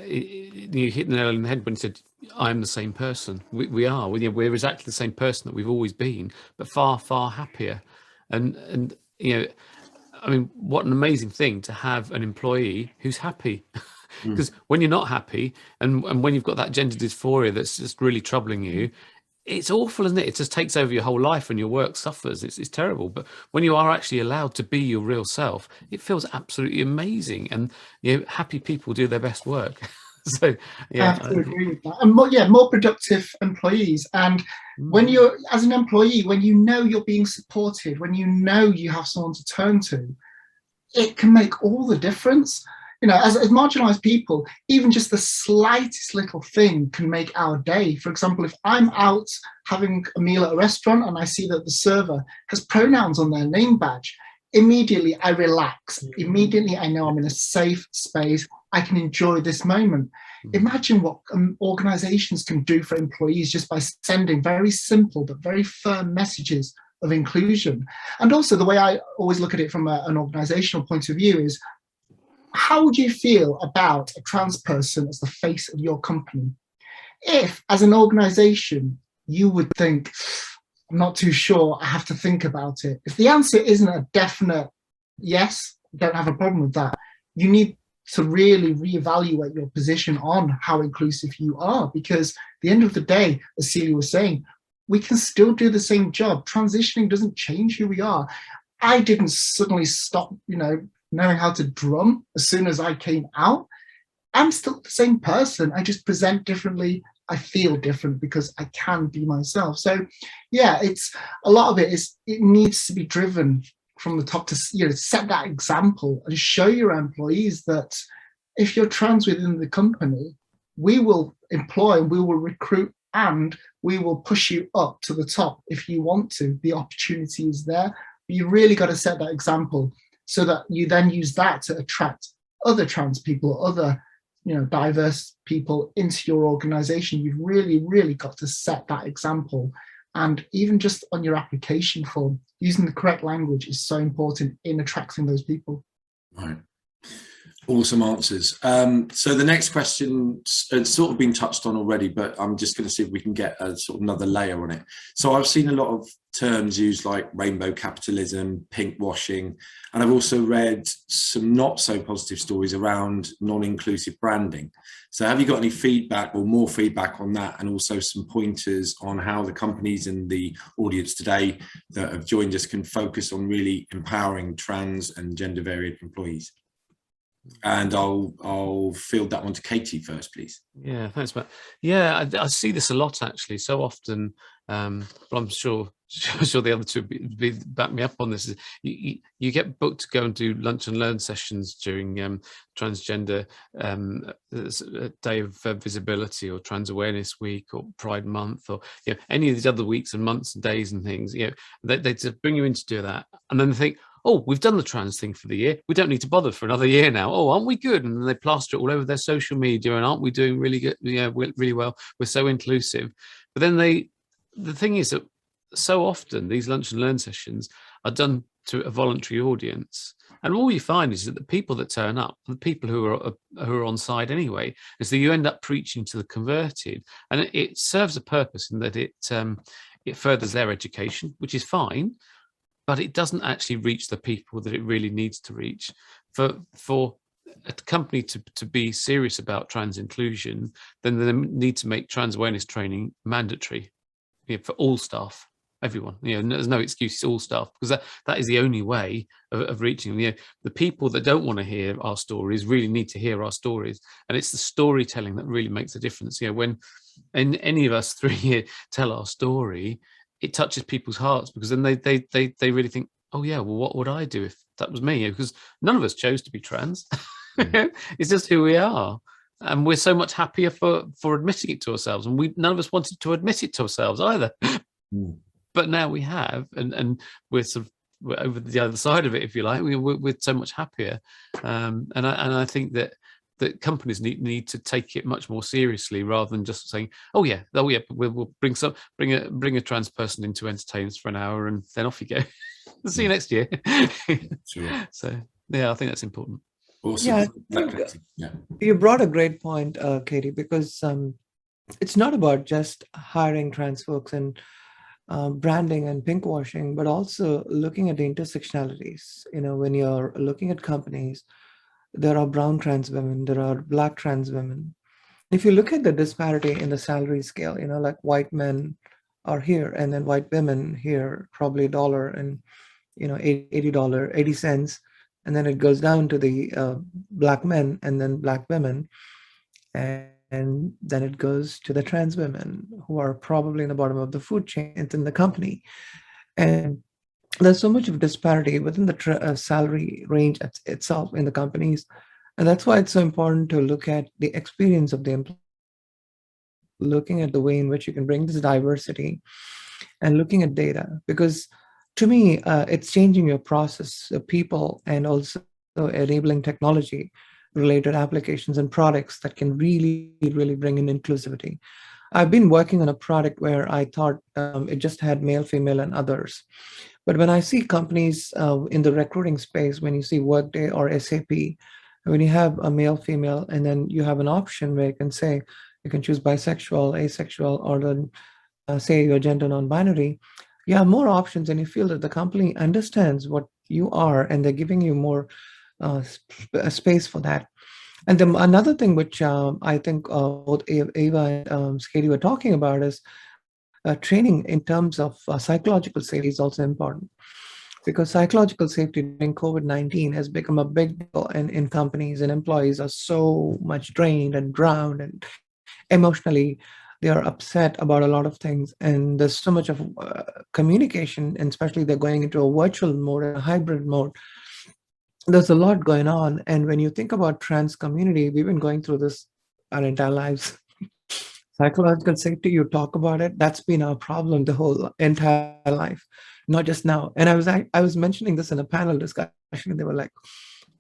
you hit the nail on the head when you said, I'm the same person. We are. We're exactly the same person that we've always been, but far, far happier. And I mean, what an amazing thing to have an employee who's happy. Because when you're not happy and when you've got that gender dysphoria that's just really troubling you, it's awful, isn't it? It just takes over your whole life and your work suffers. It's terrible. But when you are actually allowed to be your real self, it feels absolutely amazing. And happy people do their best work. So I have to agree with that. And more productive employees. And when you're, as an employee, when you know you're being supported, when you know you have someone to turn to, it can make all the difference. As marginalized people, even just the slightest little thing can make our day. For example, if I'm out having a meal at a restaurant and I see that the server has pronouns on their name badge, immediately I relax. Immediately I know I'm in a safe space. I can enjoy this moment. Imagine what organizations can do for employees just by sending very simple but very firm messages of inclusion. And also the way I always look at it from an organizational point of view is, how would you feel about a trans person as the face of your company? If, as an organization, you would think, I'm not too sure, I have to think about it. If the answer isn't a definite yes, don't have a problem with that, you need to really reevaluate your position on how inclusive you are, because at the end of the day, as Celia was saying, we can still do the same job. Transitioning doesn't change who we are. I didn't suddenly stop, knowing how to drum as soon as I came out. I'm still the same person. I just present differently. I feel different because I can be myself. So it's a lot of it needs to be driven from the top to set that example and show your employees that if you're trans within the company, we will employ, we will recruit, and we will push you up to the top if you want to. The opportunity is there. But you really got to set that example so that you then use that to attract other trans people, other diverse people into your organization. You've really, really got to set that example. And even just on your application form, using the correct language is so important in attracting those people. Right. Awesome answers. So the next question has sort of been touched on already, but I'm just going to see if we can get a sort of another layer on it. So I've seen a lot of terms used like rainbow capitalism, pink washing, and I've also read some not so positive stories around non-inclusive branding. So have you got any feedback or more feedback on that, and also some pointers on how the companies in the audience today that have joined us can focus on really empowering trans and gender varied employees? And I'll field that one to Katie first, please. Yeah, thanks, Matt. Yeah, I see this a lot actually. So often, but I'm sure the other two back me up on this. Is you get booked to go and do lunch and learn sessions during transgender day of visibility, or Trans Awareness Week, or Pride Month, or any of these other weeks and months and days and things. They just bring you in to do that, and then they think, oh, we've done the trans thing for the year, we don't need to bother for another year now. Oh, aren't we good? And then they plaster it all over their social media, and aren't we doing really good? Yeah, really well. We're so inclusive. But then the thing is that so often these lunch and learn sessions are done to a voluntary audience, and all you find is that the people that turn up are the people who are on side anyway, and so you end up preaching to the converted, and it serves a purpose in that it furthers their education, which is fine, but it doesn't actually reach the people that it really needs to reach. For a company to be serious about trans inclusion, then they need to make trans awareness training mandatory for all staff, everyone. There's no excuses, all staff, because that is the only way of reaching them. The people that don't want to hear our stories really need to hear our stories, and it's the storytelling that really makes a difference. When any of us three here tell our story, it touches people's hearts, because then they really think, oh yeah, well, what would I do if that was me? Because none of us chose to be trans. It's just who we are, and we're so much happier for admitting it to ourselves, and none of us wanted to admit it to ourselves either. But now we have, and we're we're over the other side of it, if you like. We're so much happier, and I think that companies need to take it much more seriously, rather than just saying, oh yeah, we'll bring a trans person in to entertain us for an hour, and then off you go. See you next year. Sure. So yeah, I think that's important. Awesome. Yeah, you brought a great point, Katie, because it's not about just hiring trans folks and branding and pink washing, but also looking at the intersectionalities. When you're looking at companies, there are brown trans women, there are black trans women. If you look at the disparity in the salary scale, like white men are here, and then white women here, probably $1 and $80, and then it goes down to the black men, and then black women, and then it goes to the trans women, who are probably in the bottom of the food chain in the company. And there's so much of disparity within the salary range itself in the companies. And that's why it's so important to look at the experience of the employee, looking at the way in which you can bring this diversity, and looking at data. Because to me, it's changing your process of people, and also enabling technology related applications and products that can really, really bring in inclusivity. I've been working on a product where I thought it just had male, female, and others. But when I see companies in the recruiting space, when you see Workday or SAP, when you have a male, female, and then you have an option where you can say, you can choose bisexual, asexual, or then say your gender non-binary, you have more options, and you feel that the company understands what you are, and they're giving you more space for that. And then another thing which I think both Eva and Katie were talking about is training in terms of psychological safety is also important, because psychological safety during COVID-19 has become a big deal in companies, and employees are so much drained and drowned, and emotionally they are upset about a lot of things. And there's so much of communication, and especially they're going into a virtual mode, a hybrid mode. there's a lot going on. And when you think about trans community, we've been going through this our entire lives. Psychological safety, you talk about it, that's been our problem the whole entire life, not just now. And I was mentioning this in a panel discussion, and they were like,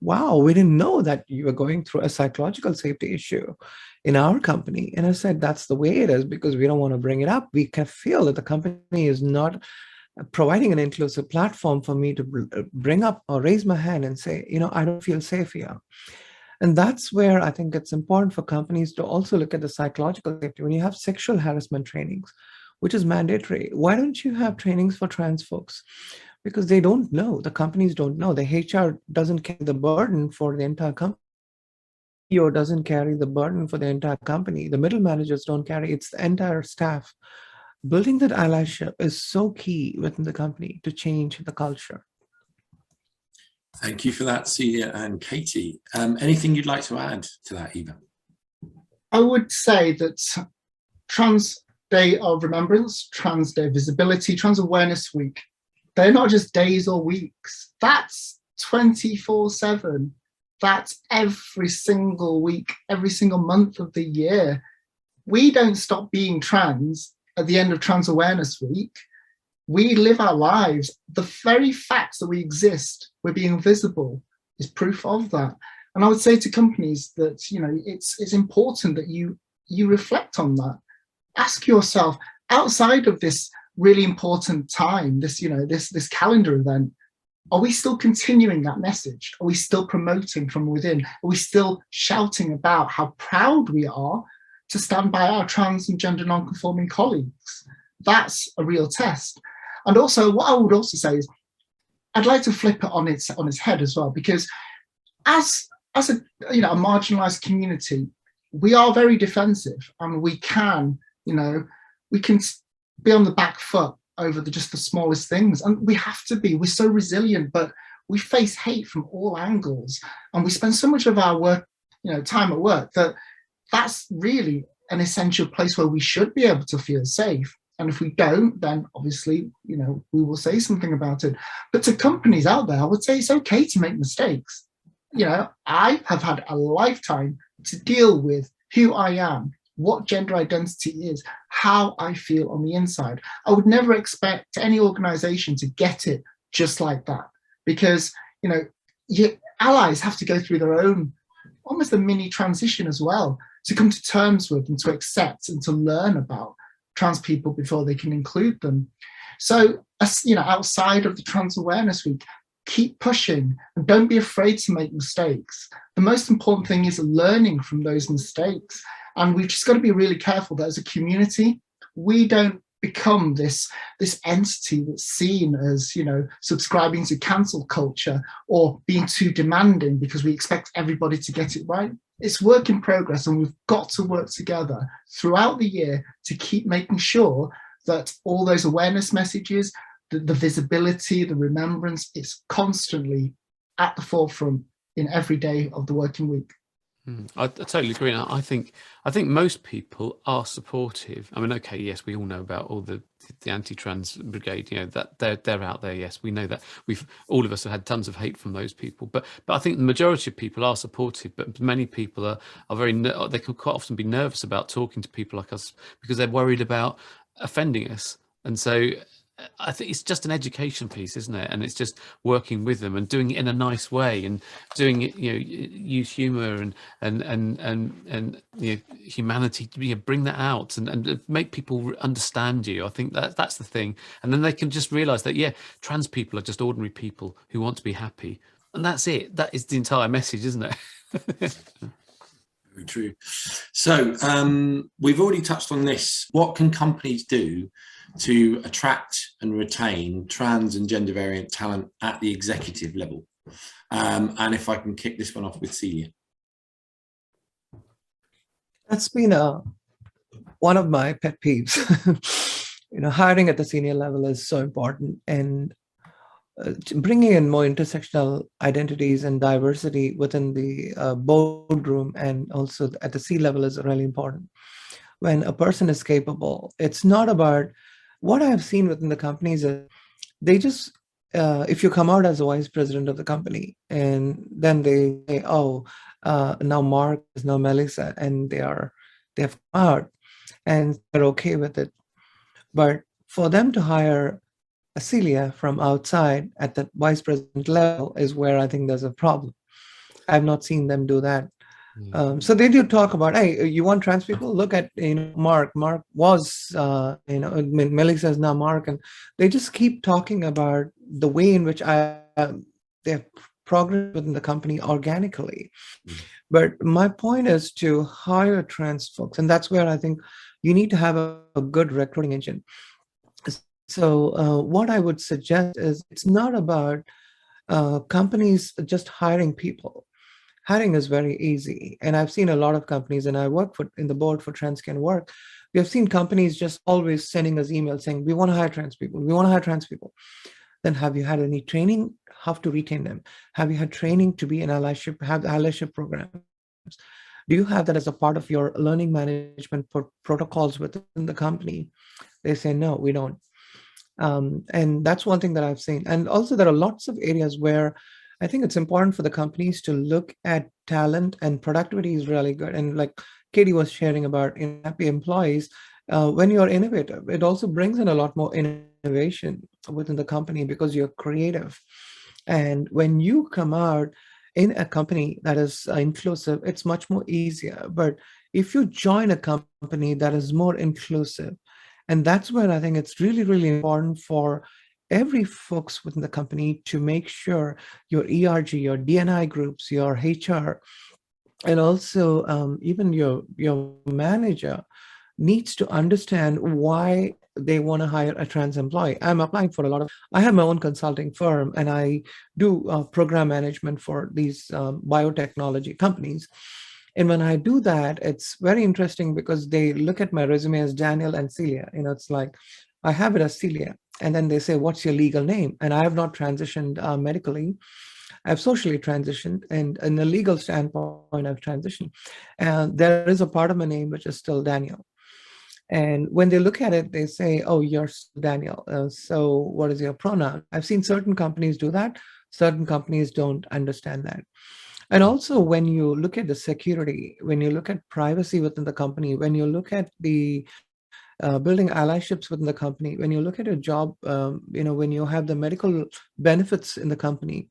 wow, we didn't know that you were going through a psychological safety issue in our company. And I said, that's the way it is, because we don't want to bring it up. We can feel that the company is not providing an inclusive platform for me to bring up or raise my hand and say, I don't feel safe here. And that's where I think it's important for companies to also look at the psychological safety. When you have sexual harassment trainings, which is mandatory, why don't you have trainings for trans folks? Because they don't know, the companies don't know. The HR doesn't carry the burden for the entire company. CEO doesn't carry the burden for the entire company. The middle managers don't carry, it's the entire staff. Building that allyship is so key within the company to change the culture. Thank you for that, Celia and Katie. Anything you'd like to add to that, Eva? I would say that Trans Day of Remembrance, Trans Day of Visibility, Trans Awareness Week, they're not just days or weeks. That's 24/7. That's every single week, every single month of the year. We don't stop being trans at the end of Trans Awareness Week. We live our lives. The very facts that we exist, we're being visible, is proof of that. And I would say to companies that, it's important that you reflect on that. Ask yourself, outside of this really important time, this calendar event, are we still continuing that message? Are we still promoting from within? Are we still shouting about how proud we are to stand by our trans and gender non-conforming colleagues? That's a real test. And also, what I would also say is, I'd like to flip it on its head as well, because as a marginalized community, we are very defensive, and we can be on the back foot over just the smallest things, and we have to be. We're so resilient, but we face hate from all angles, and we spend so much of our work, time at work, that's really an essential place where we should be able to feel safe. And if we don't, then obviously, we will say something about it. But to companies out there, I would say it's okay to make mistakes. I have had a lifetime to deal with who I am, what gender identity is, how I feel on the inside. I would never expect any organization to get it just like that, because, your allies have to go through their own, almost a mini transition as well, to come to terms with and to accept and to learn about trans people before they can include them. So, outside of the Trans Awareness Week, keep pushing and don't be afraid to make mistakes. The most important thing is learning from those mistakes. And we've just got to be really careful that as a community, we don't become this entity that's seen as, subscribing to cancel culture or being too demanding because we expect everybody to get it right. It's work in progress, and we've got to work together throughout the year to keep making sure that all those awareness messages, the visibility, the remembrance, is constantly at the forefront in every day of the working week. I totally agree. And I think most people are supportive. I mean, okay, yes, we all know about all the anti-trans brigade. That they're out there. Yes, we know that. All of us have had tons of hate from those people. But I think the majority of people are supportive. But many people are very. They can quite often be nervous about talking to people like us because they're worried about offending us. And so I think it's just an education piece, isn't it? And it's just working with them and doing it in a nice way, and doing it, use humor and humanity to bring that out and make people understand you. I think that's the thing. And then they can just realize that, trans people are just ordinary people who want to be happy. And that's it. That is the entire message, isn't it? Very true. So we've already touched on this. What can companies do to attract and retain trans and gender variant talent at the executive level? And if I can kick this one off with Celia. That's been one of my pet peeves. Hiring at the senior level is so important, and bringing in more intersectional identities and diversity within the boardroom and also at the C-level is really important. When a person is capable, it's not about what I've seen within the companies. They just if you come out as a vice president of the company, and then they say, oh, now Mark is now Melissa, and they've come out and they're okay with it. But for them to hire a Celia from outside at the vice president level is where I think there's a problem. I've not seen them do that. So they do talk about, hey, you want trans people? Look at Mark. Mark was Melissa is now Mark, and they just keep talking about the way in which they've progressed within the company organically. But my point is to hire trans folks, and that's where I think you need to have a good recruiting engine. So what I would suggest is it's not about companies just hiring people. Hiring is very easy. And I've seen a lot of companies, and I work in the board for Transcan Work. We have seen companies just always sending us emails saying, we want to hire trans people. We want to hire trans people. Then have you had any training? How to retain them? Have you had training to be an allyship, have allyship programs? Do you have that as a part of your learning management protocols within the company? They say, no, we don't. And that's one thing that I've seen. And also there are lots of areas where I think it's important for the companies to look at talent, and productivity is really good. And like Katie was sharing about happy employees, when you're innovative, it also brings in a lot more innovation within the company because you're creative. And when you come out in a company that is inclusive, it's much more easier. But if you join a company that is more inclusive, and that's where I think it's really, really important for every folks within the company to make sure your ERG, your DNI groups, your HR, and also even your manager needs to understand why they want to hire a trans employee. I'm applying for I have my own consulting firm, and I do program management for these biotechnology companies. And when I do that, it's very interesting because they look at my resume as Daniel and Celia. It's like, I have it as Celia. And then they say, what's your legal name? And I have not transitioned medically. I've socially transitioned, and in a legal standpoint, I've transitioned. And there is a part of my name which is still Daniel. And when they look at it, they say, oh, you're Daniel. So what is your pronoun? I've seen certain companies do that. Certain companies don't understand that. And also, when you look at the security, when you look at privacy within the company, when you look at the building allyships within the company, when you look at a job, when you have the medical benefits in the company,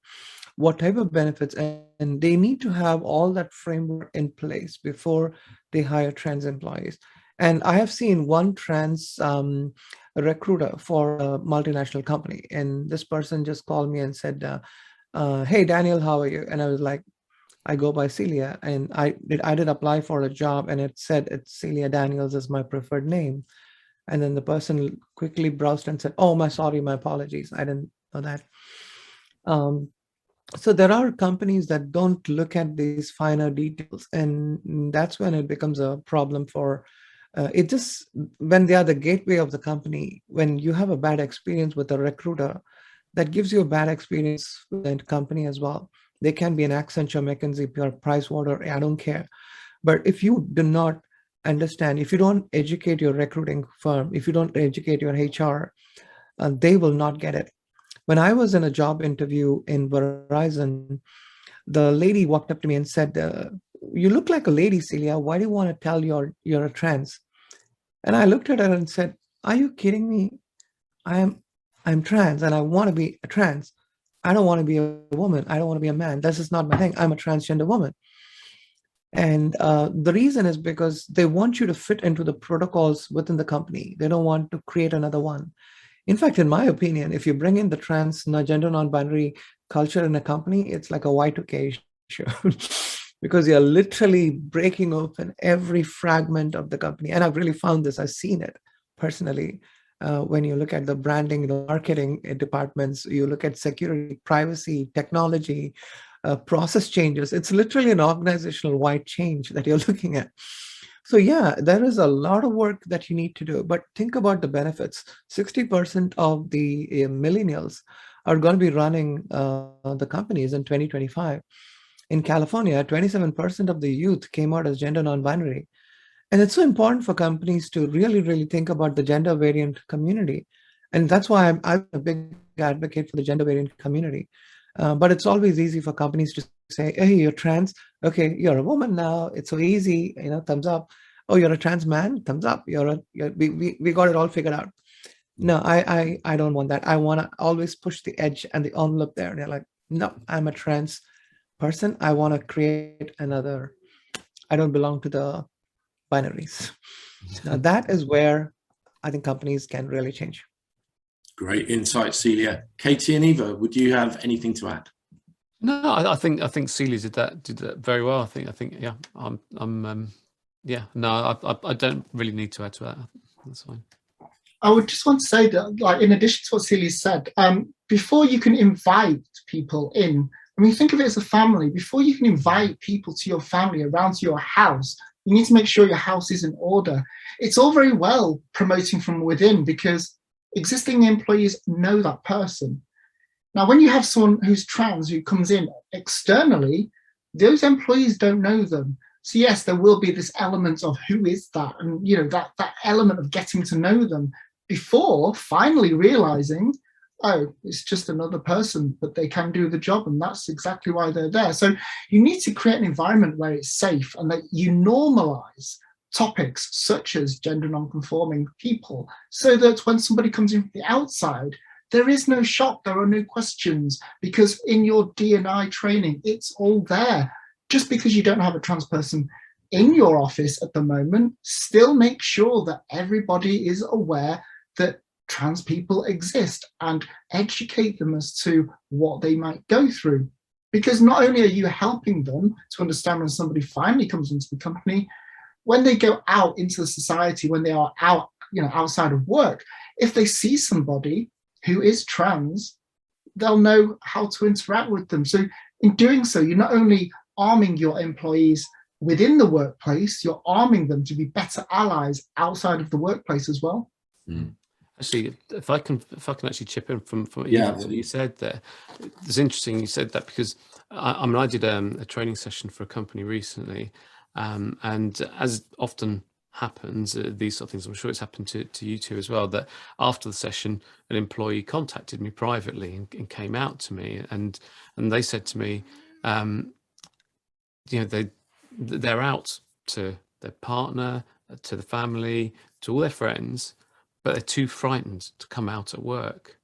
what type of benefits, and they need to have all that framework in place before they hire trans employees. And I have seen one trans recruiter for a multinational company, and this person just called me and said, hey, Daniel, how are you? And I was like, I go by Celia, and I did apply for a job, and it said it's Celia Daniels is my preferred name. And then the person quickly browsed and said, oh, my apologies. I didn't know that. So there are companies that don't look at these finer details, and that's when it becomes a problem for when they are the gateway of the company. When you have a bad experience with a recruiter, that gives you a bad experience with the company as well. They can be an Accenture, McKinsey, Pricewaterhouse, I don't care. But if you do not understand, if you don't educate your recruiting firm, if you don't educate your HR, they will not get it. When I was in a job interview in Verizon, the lady walked up to me and said, you look like a lady, Celia. Why do you want to tell you're a trans? And I looked at her and said, are you kidding me? I'm trans, and I want to be a trans. I don't want to be a woman. I don't want to be a man. This is not my thing. I'm a transgender woman. And the reason is because they want you to fit into the protocols within the company. They don't want to create another one. In fact, in my opinion, if you bring in the gender non-binary culture in a company, it's like a Y2K issue because you're literally breaking open every fragment of the company. And I've really found this. I've seen it personally. When you look at the branding, the marketing departments, you look at security, privacy, technology, process changes. It's literally an organizational wide change that you're looking at. So yeah, there is a lot of work that you need to do, but think about the benefits. 60% of the millennials are going to be running the companies in 2025. In California, 27% of the youth came out as gender non-binary. And it's so important for companies to really, really think about the gender variant community And that's why I'm a big advocate for the gender variant community. But it's always easy for companies to say, hey, you're trans. Okay, you're a woman now. It's so easy, thumbs up. Oh, you're a trans man, thumbs up. We got it all figured out. No, I don't want that. I want to always push the edge and the envelope there. And they're like, no, I'm a trans person. I want to create another. I don't belong to the binaries. Now that is where I think companies can really change. Great insight, Celia. Katie and Eva, would you have anything to add? No, I think Celia did that very well. I think yeah, yeah. No, I don't really need to add to that. That's fine. I would just want to say that, like, in addition to what Celia said, before you can invite people in, I mean, think of it as a family. Before you can invite people to your family around to your house, you need to make sure your house is in order. It's all very well promoting from within because existing employees know that person. Now, when you have someone who's trans who comes in externally, those employees don't know them. So yes, there will be this element of who is that, and that element of getting to know them before finally realizing, oh, it's just another person, but they can do the job, and that's exactly why they're there. So you need to create an environment where it's safe and that you normalize topics such as gender non-conforming people, so that when somebody comes in from the outside, there is no shock, there are no questions, because in your D&I training, it's all there. Just because you don't have a trans person in your office at the moment, still make sure that everybody is aware that trans people exist and educate them as to what they might go through. Because not only are you helping them to understand when somebody finally comes into the company, when they go out into the society, when they are out, outside of work, if they see somebody who is trans, they'll know how to interact with them. So in doing so, you're not only arming your employees within the workplace, you're arming them to be better allies outside of the workplace as well. Actually, if I can actually chip in from what you said there, it's interesting you said that, because I did a training session for a company recently, and as often happens, these sort of things, I'm sure it's happened to you too as well, that after the session, an employee contacted me privately and came out to me, and they said to me, they're out to their partner, to the family, to all their friends, but they're too frightened to come out at work.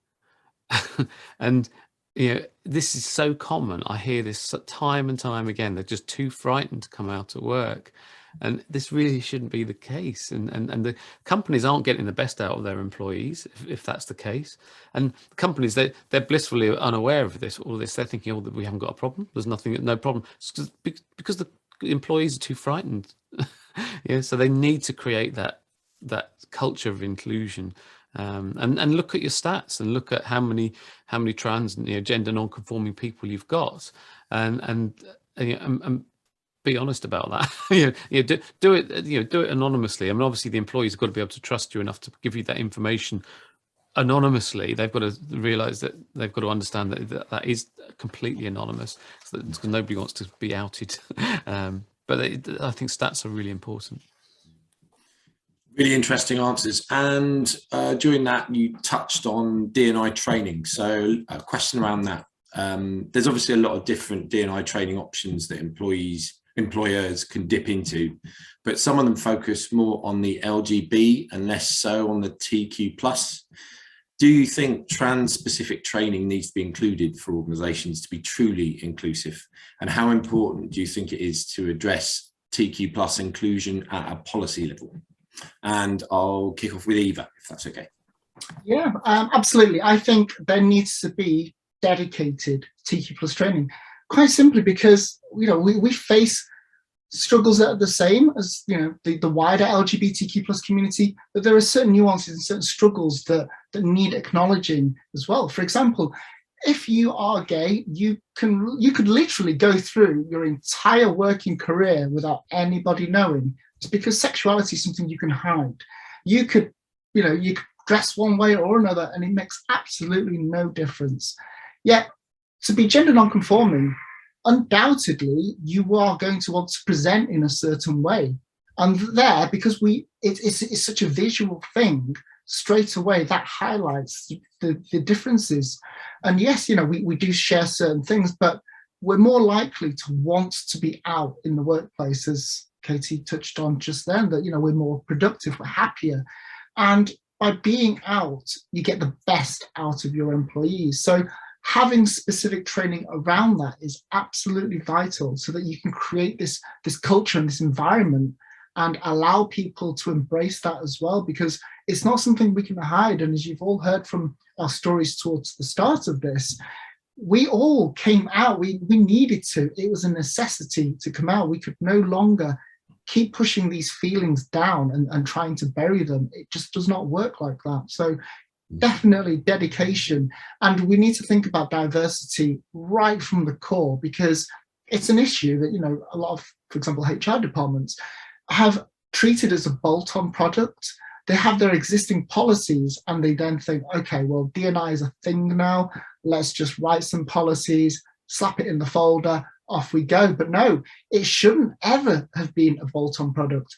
And this is so common. I hear this time and time again. They're just too frightened to come out at work, and this really shouldn't be the case. And the companies aren't getting the best out of their employees if that's the case. And companies, they're blissfully unaware of this. All this, they're thinking, oh, that we haven't got a problem. There's no problem. It's because the employees are too frightened. So they need to create that culture of inclusion, and look at your stats and look at how many trans and gender non-conforming people you've got, and be honest about that. Do it anonymously. I mean, obviously the employees have got to be able to trust you enough to give you that information anonymously. They've got to realize that they've got to understand that is completely anonymous, because nobody wants to be outed. But I think stats are really important. Really interesting answers. And during that, you touched on D&I training. So a question around that. There's obviously a lot of different D&I training options that employers can dip into, but some of them focus more on the LGB and less so on the TQ+. Do you think trans-specific training needs to be included for organisations to be truly inclusive? And how important do you think it is to address TQ+ inclusion at a policy level? And I'll kick off with Eva, if that's okay. Yeah, absolutely. I think there needs to be dedicated TQ+ training, quite simply because we face struggles that are the same as the wider LGBTQ+ community, but there are certain nuances and certain struggles that need acknowledging as well. For example, if you are gay, you could literally go through your entire working career without anybody knowing. It's because sexuality is something you can hide. You could dress one way or another, and it makes absolutely no difference. Yet, to be gender non-conforming, undoubtedly, you are going to want to present in a certain way. And there, because it's such a visual thing, straight away that highlights the differences. And yes, we do share certain things, but we're more likely to want to be out in the workplace, as Katie touched on just then, that, we're more productive, we're happier. And by being out, you get the best out of your employees. So having specific training around that is absolutely vital, so that you can create this culture and this environment and allow people to embrace that as well, because it's not something we can hide. And as you've all heard from our stories towards the start of this, we all came out, we needed to, it was a necessity to come out. We could no longer keep pushing these feelings down and trying to bury them. It just does not work like that. So definitely dedication. And we need to think about diversity right from the core, because it's an issue that, a lot of, for example, HR departments have treated as a bolt-on product. They have their existing policies and they then think, okay, well, D&I is a thing now. Let's just write some policies, slap it in the folder, off we go. But no, it shouldn't ever have been a bolt-on product.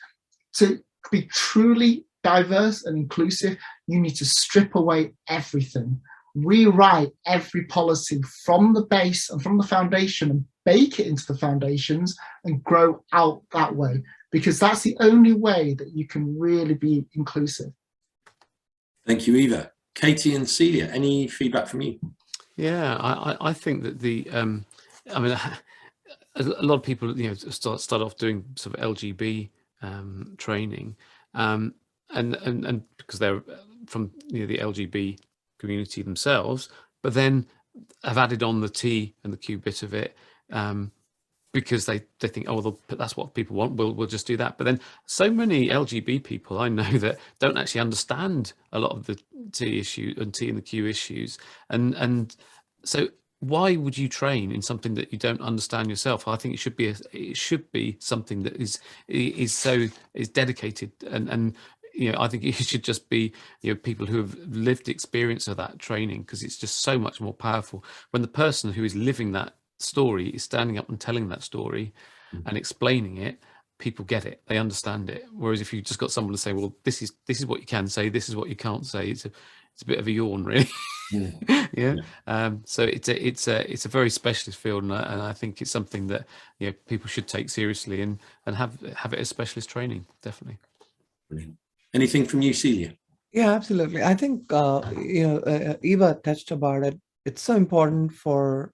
To be truly diverse and inclusive, you need to strip away everything, rewrite every policy from the base and from the foundation, and bake it into the foundations and grow out that way, because that's the only way that you can really be inclusive. Thank you, Eva. Katie and Celia, any feedback from you? Yeah, I think that I mean, a lot of people, start off doing sort of LGB training, and because they're from the LGB community themselves, but then have added on the T and the Q bit of it, because they think, oh, well, that's what people want, we'll just do that. But then so many LGB people I know that don't actually understand a lot of the T issue and T and the Q issues, and so why would you train in something that you don't understand yourself? I think it should be something that is dedicated, and I think it should just be people who have lived experience of that training, because it's just so much more powerful when the person who is living that story is standing up and telling that story and explaining it. People get it, they understand it. Whereas if you just got someone to say, well, this is what you can say, this is what you can't say, it's a bit of a yawn, really. Yeah. So it's a very specialist field, and I think it's something that people should take seriously and have it as specialist training, definitely. Brilliant. Anything from you, Celia? Yeah, absolutely. I think Eva touched about it. It's so important for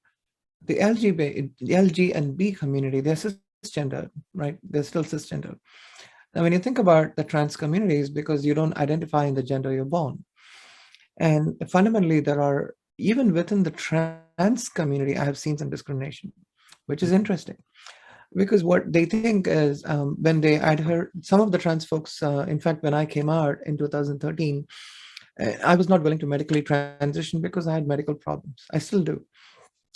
the LG and B community. They're cisgender, right? They're still cisgender. Now, when you think about the trans communities, because you don't identify in the gender you're born. And fundamentally, there are, even within the trans community, I have seen some discrimination, which is interesting. Because what they think is, when I'd heard some of the trans folks, in fact, when I came out in 2013, I was not willing to medically transition because I had medical problems. I still do.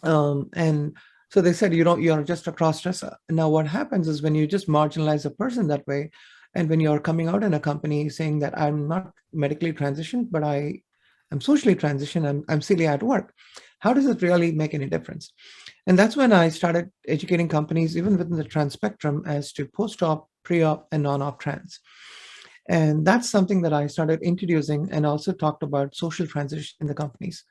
And so they said, you're just a cross-dresser. Now, what happens is when you just marginalize a person that way, and when you're coming out in a company saying that I'm not medically transitioned, but I'm socially transitioned, I'm Celia at work, how does it really make any difference? And that's when I started educating companies, even within the trans spectrum, as to post-op, pre-op, and non-op trans. And that's something that I started introducing, and also talked about social transition in the companies,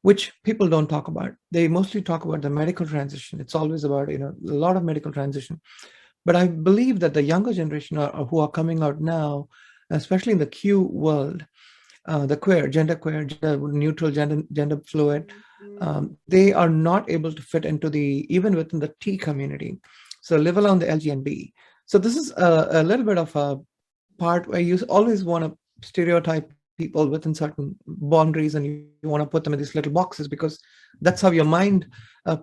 which people don't talk about. They mostly talk about the medical transition. It's always about, a lot of medical transition. But I believe that the younger generation who are coming out now, especially in the Q world, the queer, gender neutral, gender fluid, they are not able to fit into even within the T community. So live along the LG and B. So this is a little bit of a part where you always want to stereotype people within certain boundaries, and you want to put them in these little boxes because that's how your mind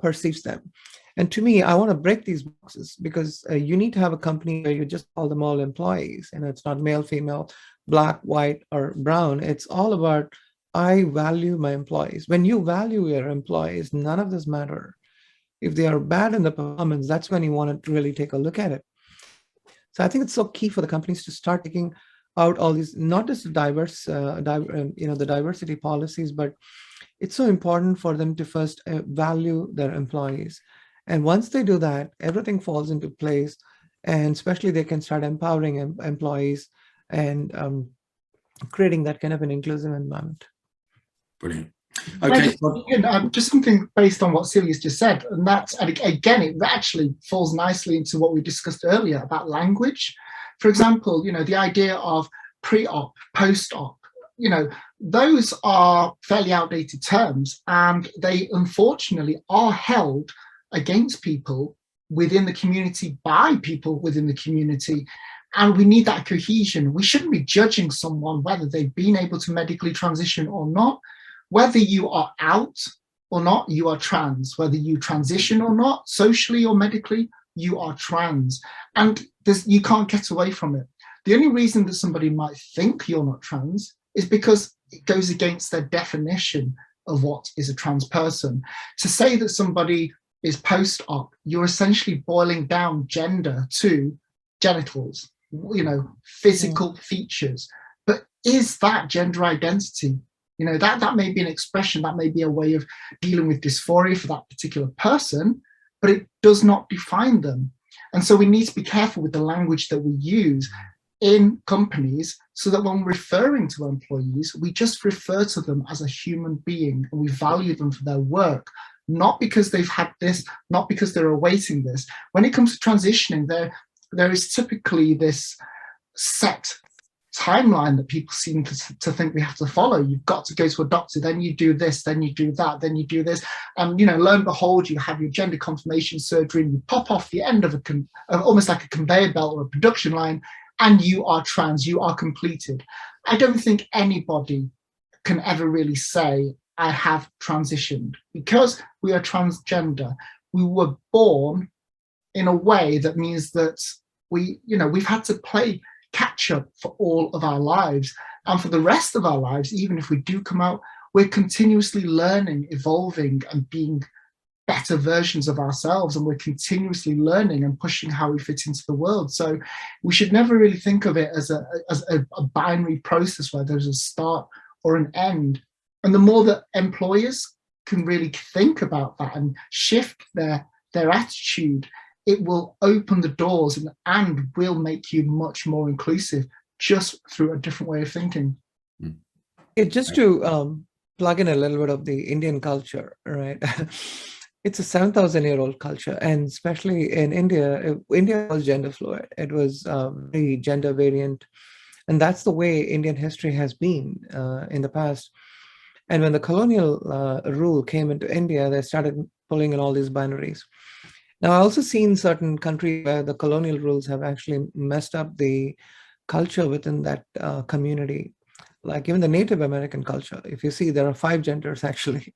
perceives them. And to me, I want to break these boxes, because you need to have a company where you just call them all employees, and it's not male, female, black, white, or brown. It's all about, I value my employees. When you value your employees, none of this matter. If they are bad in the performance, that's when you want to really take a look at it. So I think it's so key for the companies to start taking out all these, not just the diversity policies, but it's so important for them to first value their employees. And once they do that, everything falls into place, and especially they can start empowering employees and creating that kind of an inclusive environment. Brilliant. Okay. Just something based on what Celia's just said, and again, it actually falls nicely into what we discussed earlier about language. For example, the idea of pre-op, post-op, those are fairly outdated terms, and they unfortunately are held against people within the community by people within the community. And we need that cohesion. We shouldn't be judging someone whether they've been able to medically transition or not. Whether you are out or not, you are trans. Whether you transition or not, socially or medically, you are trans. And you can't get away from it. The only reason that somebody might think you're not trans is because it goes against their definition of what is a trans person. To say that somebody is post-op, you're essentially boiling down gender to genitals, physical features. But is that gender identity? That may be an expression, that may be a way of dealing with dysphoria for that particular person, but it does not define them. And so we need to be careful with the language that we use in companies so that when referring to employees, we just refer to them as a human being and we value them for their work, not because they've had this, not because they're awaiting this. When it comes to transitioning, there is typically this set timeline that people seem to think we have to follow. You've got to go to a doctor, then you do this, then you do that, then you do this. And, lo and behold, you have your gender confirmation surgery and you pop off the end of almost like a conveyor belt or a production line, and you are trans, you are completed. I don't think anybody can ever really say, I have transitioned, because we are transgender. We were born in a way that means that we've had to play catch up for all of our lives. And for the rest of our lives, even if we do come out, we're continuously learning, evolving, and being better versions of ourselves. And we're continuously learning and pushing how we fit into the world. So we should never really think of it as a binary process where there's a start or an end. And the more that employers can really think about that and shift their attitude, it will open the doors and will make you much more inclusive just through a different way of thinking. Just to plug in a little bit of the Indian culture, right? It's a 7,000-year-old culture, and especially in India, India was gender fluid. It was very gender variant, and that's the way Indian history has been in the past. And when the colonial rule came into India, they started pulling in all these binaries. Now, I also seen certain countries where the colonial rules have actually messed up the culture within that community, like even the Native American culture. If you see, there are 5 genders actually.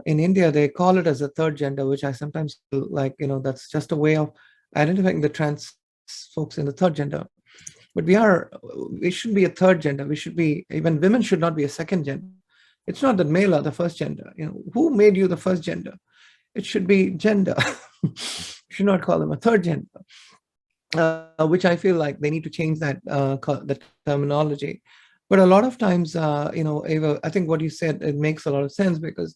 In India, they call it as a third gender, which I sometimes feel like, that's just a way of identifying the trans folks in the third gender. But we should be a third gender. Even women should not be a second gender. It's not that male are the first gender. Who made you the first gender? It should be gender. You should not call them a third gender, which I feel like they need to change that terminology. But a lot of times, Eva, I think what you said, it makes a lot of sense because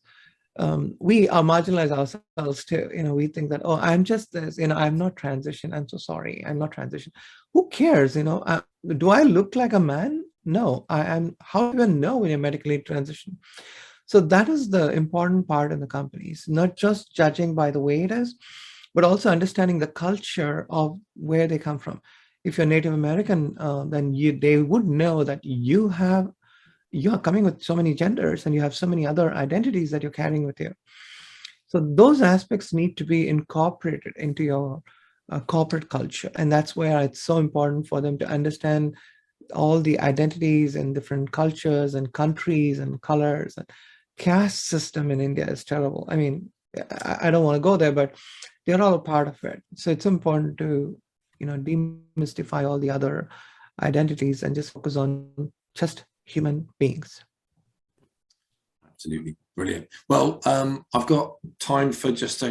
we are marginalized ourselves too. We think that, oh, I'm just this, I'm not transition. I'm so sorry. I'm not transition. Who cares? Do I look like a man? No, I am. How do you know when you're medically transition? So that is the important part in the companies, not just judging by the way it is, but also understanding the culture of where they come from. If you're Native American, then they would know that you are coming with so many genders and you have so many other identities that you're carrying with you. So those aspects need to be incorporated into your corporate culture. And that's where it's so important for them to understand all the identities and different cultures and countries and colors. And caste system in India is terrible. I mean, I don't want to go there, but they're all a part of it. So it's important to, demystify all the other identities and just focus on just human beings. Absolutely. Brilliant. Well, I've got time for just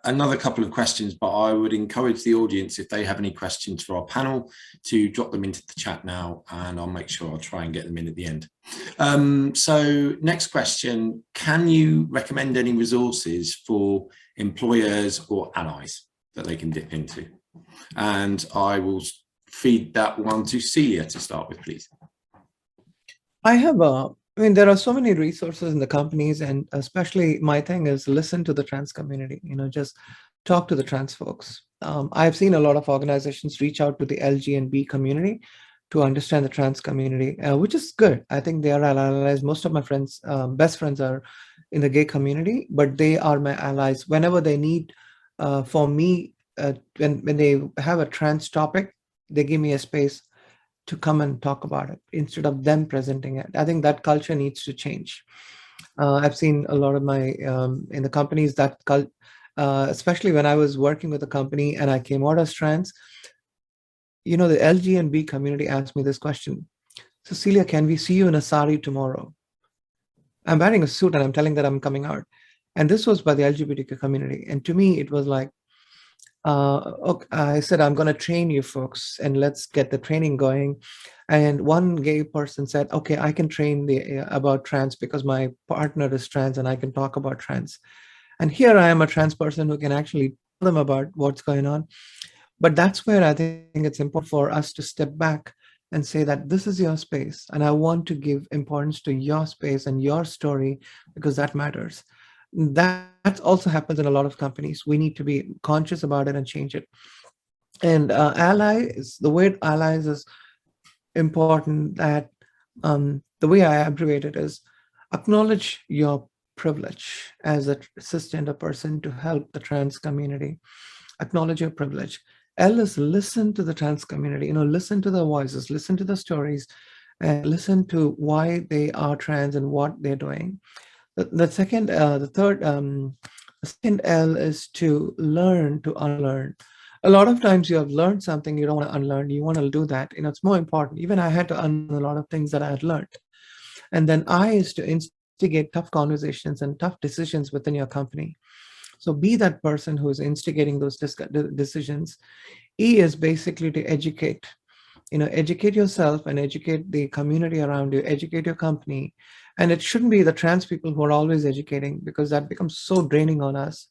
another couple of questions, but I would encourage the audience, if they have any questions for our panel, to drop them into the chat now, and I'll make sure I'll try and get them in at the end. So next question, can you recommend any resources for employers or allies that they can dip into? And I will feed that one to Celia to start with, please. I have I mean, there are so many resources in the companies, and especially my thing is listen to the trans community, just talk to the trans folks. I've seen a lot of organizations reach out to the LG and B community to understand the trans community, which is good. I think they are allies. Most of my friends, best friends, are in the gay community, but they are my allies. Whenever they need for me, when they have a trans topic, they give me a space to come and talk about it instead of them presenting it. I think that culture needs to change. I've seen a lot of my in the companies that especially when I was working with a company and I came out as trans, the LG and B community asked me this question: Cecilia, can we see you in a sari tomorrow? I'm wearing a suit and I'm telling that I'm coming out. And this was by the LGBTQ community. And to me, it was like, okay, I said, I'm going to train you folks and let's get the training going. And one gay person said, okay, I can train about trans because my partner is trans and I can talk about trans. And here I am, a trans person who can actually tell them about what's going on. But that's where I think it's important for us to step back and say that this is your space. And I want to give importance to your space and your story because that matters. That also happens in a lot of companies. We need to be conscious about it and change it. And the word allies is important. That the way I abbreviate it is acknowledge your privilege as a cisgender person to help the trans community. Acknowledge your privilege. L is listen to the trans community, listen to the voices, listen to the stories, and listen to why they are trans and what they're doing. The second L is to learn to unlearn. A lot of times you have learned something you don't want to unlearn. You want to do that. It's more important. Even I had to unlearn a lot of things that I had learned. And then I is to instigate tough conversations and tough decisions within your company. So be that person who is instigating those decisions. E is basically to educate. Educate yourself and educate the community around you, educate your company. And it shouldn't be the trans people who are always educating because that becomes so draining on us.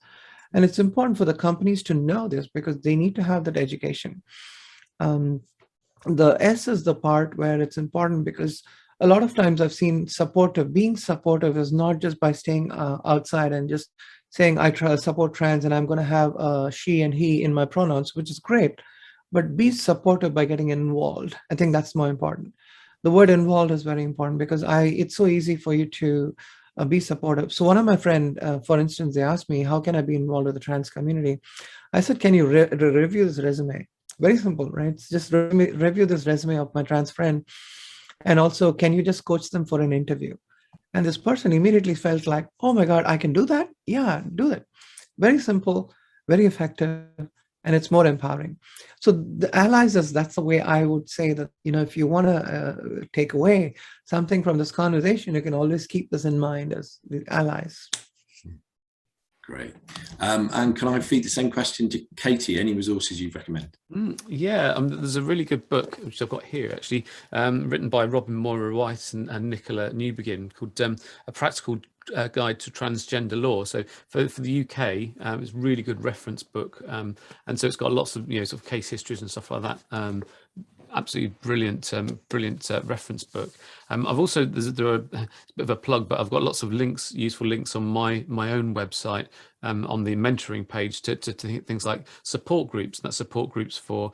And it's important for the companies to know this because they need to have that education. The S is the part where it's important because a lot of times I've seen being supportive is not just by staying outside and just saying I support trans and I'm going to have she and he in my pronouns, which is great, but be supportive by getting involved. I think that's more important. The word involved is very important because it's so easy for you to be supportive. So one of my friends, for instance, they asked me, how can I be involved with the trans community? I said, can you review this resume? Very simple, right? It's just review this resume of my trans friend. And also, can you just coach them for an interview? And this person immediately felt like, oh my God, I can do that? Yeah, do that. Very simple, very effective, and it's more empowering. So the allies that's the way I would say that, if you want to take away something from this conversation, you can always keep this in mind as the allies. Great. And can I feed the same question to Katie? Any resources you'd recommend? There's a really good book, which I've got here actually, written by Robin Moira White and Nicola Newbegin, called A Practical Guide to Transgender Law. So for the UK, it's a really good reference book. And so it's got lots of, sort of case histories and stuff like that. Absolutely brilliant reference book. I've also it's a bit of a plug, but I've got lots of links, useful links on my own website on the mentoring page to things like support groups. And that's support groups for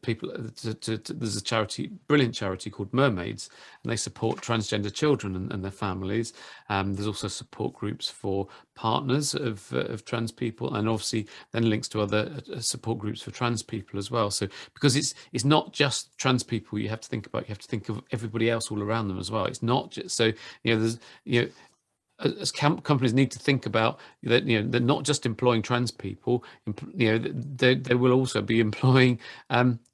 people. There's a brilliant charity called Mermaids, and they support transgender children and their families. There's also support groups for partners of trans people, and obviously then links to other support groups for trans people as well. So because it's not just trans people you have to think about, you have to think of everybody else all around them as well. It's not just so there's as companies need to think about that they're not just employing trans people. They will also be employing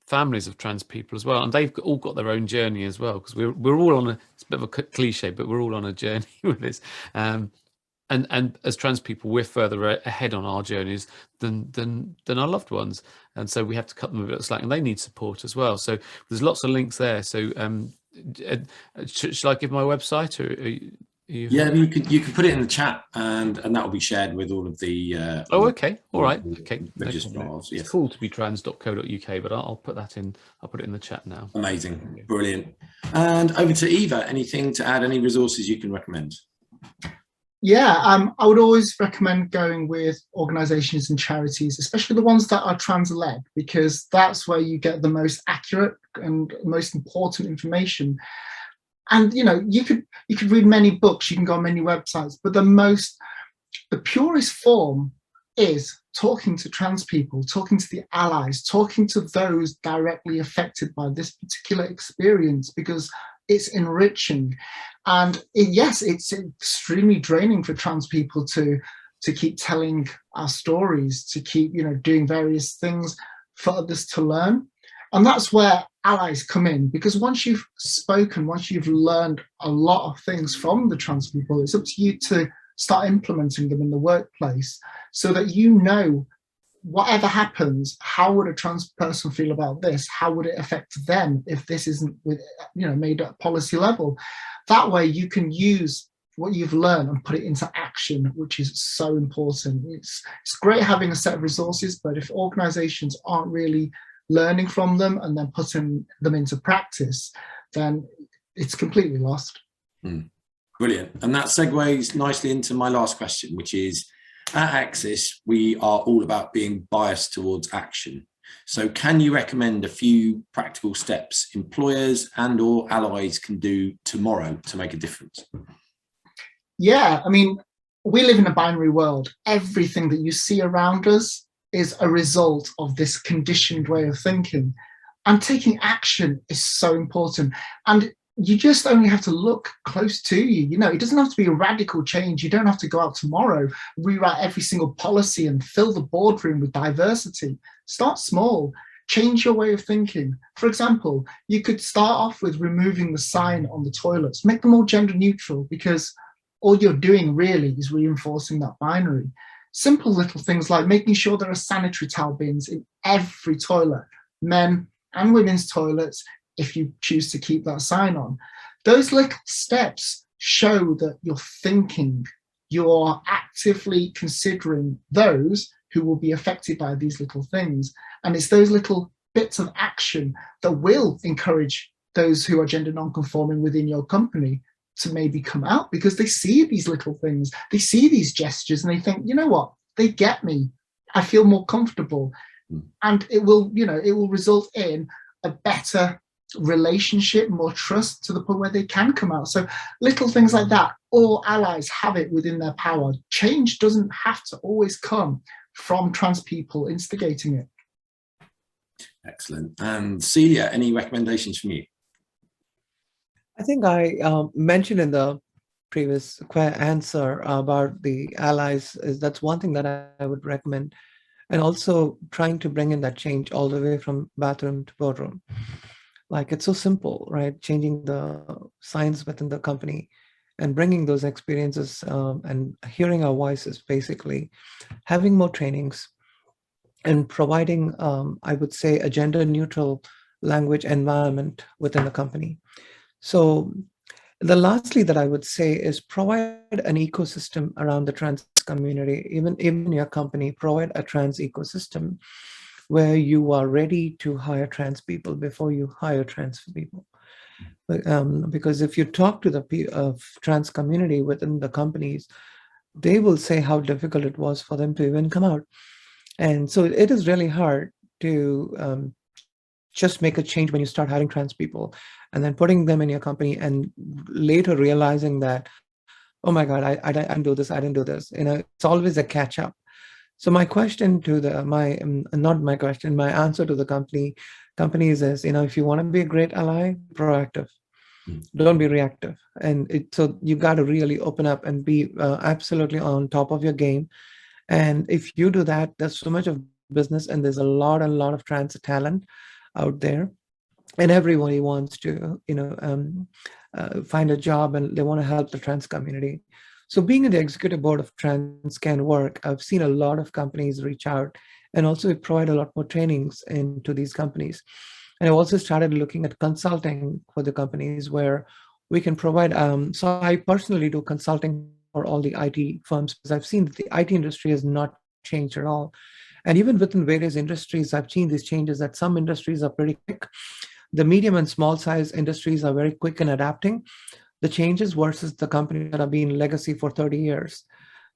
families of trans people as well, and they've all got their own journey as well, because we're all on it's a bit of a cliche, but we're all on a journey with this. And as trans people, we're further ahead on our journeys than our loved ones, and so we have to cut them a bit of slack, and they need support as well. So there's lots of links there. So should I give my website, or Yeah, you can put it in the chat, and that will be shared with all of the. Okay, all right, okay. Registrars. It's Yes. cool to be trans.co.uk, but I'll put that in. I'll put it in the chat now. Amazing, brilliant. And over to Eva. Anything to add? Any resources you can recommend? Yeah, I would always recommend going with organisations and charities, especially the ones that are trans-led, because that's where you get the most accurate and most important information. And you could read many books, you can go on many websites, but the purest form is talking to trans people, talking to the allies, talking to those directly affected by this particular experience, because it's enriching. And yes, it's extremely draining for trans people to keep telling our stories, to keep doing various things for others to learn. And that's where allies come in, because once you've spoken, once you've learned a lot of things from the trans people, it's up to you to start implementing them in the workplace, so that whatever happens, how would a trans person feel about this? How would it affect them if this isn't made at policy level? That way you can use what you've learned and put it into action, which is so important. It's great having a set of resources, but if organizations aren't really learning from them and then putting them into practice, then it's completely lost. Brilliant. And that segues nicely into my last question, which is, at Axis, we are all about being biased towards action. So can you recommend a few practical steps employers and/or allies can do tomorrow to make a difference? Yeah, I mean, we live in a binary world. Everything that you see around us is a result of this conditioned way of thinking. And taking action is so important. And you just only have to look close to you. It doesn't have to be a radical change. You don't have to go out tomorrow, rewrite every single policy and fill the boardroom with diversity. Start small, change your way of thinking. For example, you could start off with removing the sign on the toilets, make them all gender neutral, because all you're doing really is reinforcing that binary. Simple little things like making sure there are sanitary towel bins in every toilet, men and women's toilets, if you choose to keep that sign on. Those little steps show that you're thinking, you're actively considering those who will be affected by these little things. And it's those little bits of action that will encourage those who are gender non-conforming within your company to maybe come out, because they see these little things, they see these gestures, and they think, you know what, they get me, I feel more comfortable. And it will result in a better relationship, more trust, to the point where they can come out. So little things like that, all allies have it within their power. Change doesn't have to always come from trans people instigating it. Excellent. And Celia, any recommendations from you? I think I mentioned in the previous answer about the allies. That's one thing that I would recommend. And also trying to bring in that change all the way from bathroom to boardroom. Like, it's so simple, right? Changing the signs within the company and bringing those experiences and hearing our voices, basically, having more trainings and providing, I would say, a gender neutral language environment within the company. So the lastly that I would say is provide an ecosystem around the trans community. Even your company, provide a trans ecosystem where you are ready to hire trans people before you hire trans people. Because if you talk to the trans community within the companies, they will say how difficult it was for them to even come out. And so it is really hard to just make a change when you start hiring trans people and then putting them in your company and later realizing that, oh my God, I didn't do this, I didn't do this. It's always a catch up. So my question to my answer to the companies is, if you want to be a great ally, proactive, don't be reactive. And so you got to really open up and be absolutely on top of your game. And if you do that, there's so much of business, and there's a lot of trans talent out there, and everybody wants to find a job, and they want to help the trans community. So being in the executive board of trans can work. I've seen a lot of companies reach out, and also we provide a lot more trainings into these companies. And I also started looking at consulting for the companies, where we can provide. So I personally do consulting for all the IT firms because I've seen that the IT industry has not changed at all. And even within various industries, I've seen these changes that some industries are pretty quick. The medium and small size industries are very quick in adapting the changes versus the companies that have been legacy for 30 years.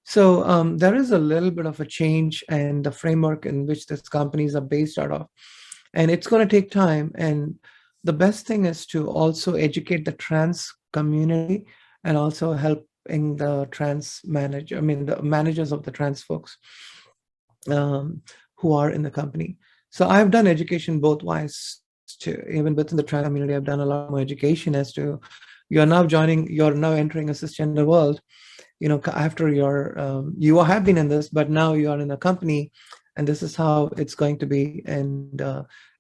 So there is a little bit of a change and the framework in which these companies are based out of. And it's going to take time. And the best thing is to also educate the trans community and also helping the the managers of the trans folks who are in the company. So I've done education both ways too. Even within the trans community, I've done a lot more education as to you're now entering a cisgender world. After you have been in this, but now you are in a company, and this is how it's going to be. And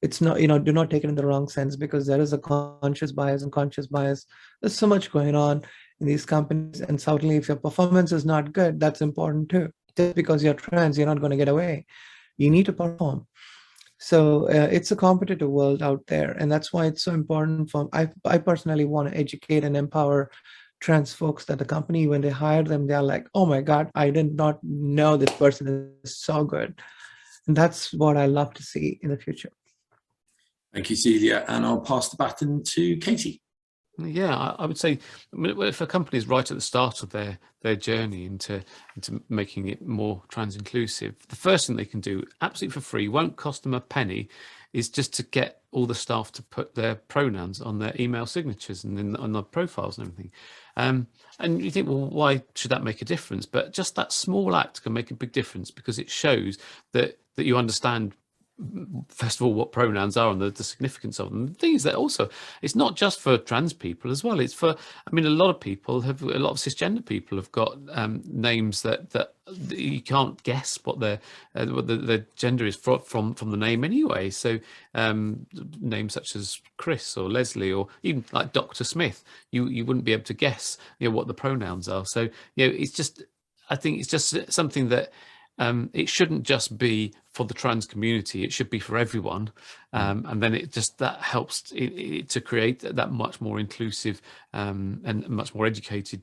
it's not, do not take it in the wrong sense, because there is a conscious bias and conscious bias. There's so much going on in these companies, and certainly if your performance is not good, that's important too. Just because you're trans, you're not going to get away. You need to perform. So it's a competitive world out there, and that's why it's so important. I personally want to educate and empower trans folks that the company, when they hire them, they're like, oh my God, I did not know this person is so good. And that's what I love to see in the future. Thank you, Celia. And I'll pass the baton to Katie. Yeah, I would say, if a company is right at the start of their journey into making it more trans inclusive, the first thing they can do, absolutely for free, won't cost them a penny, is just to get all the staff to put their pronouns on their email signatures and on their profiles and everything. And you think, well, why should that make a difference? But just that small act can make a big difference, because it shows that you understand, first of all, what pronouns are and the significance of them. The thing is that also it's not just for trans people as well. It's for, a lot of cisgender people have got names that you can't guess what their gender is from the name anyway. So names such as Chris or Leslie, or even like Dr. Smith, you wouldn't be able to guess what the pronouns are. So I think it's just something that it shouldn't just be for the trans community, it should be for everyone. And then that helps to create that much more inclusive and much more educated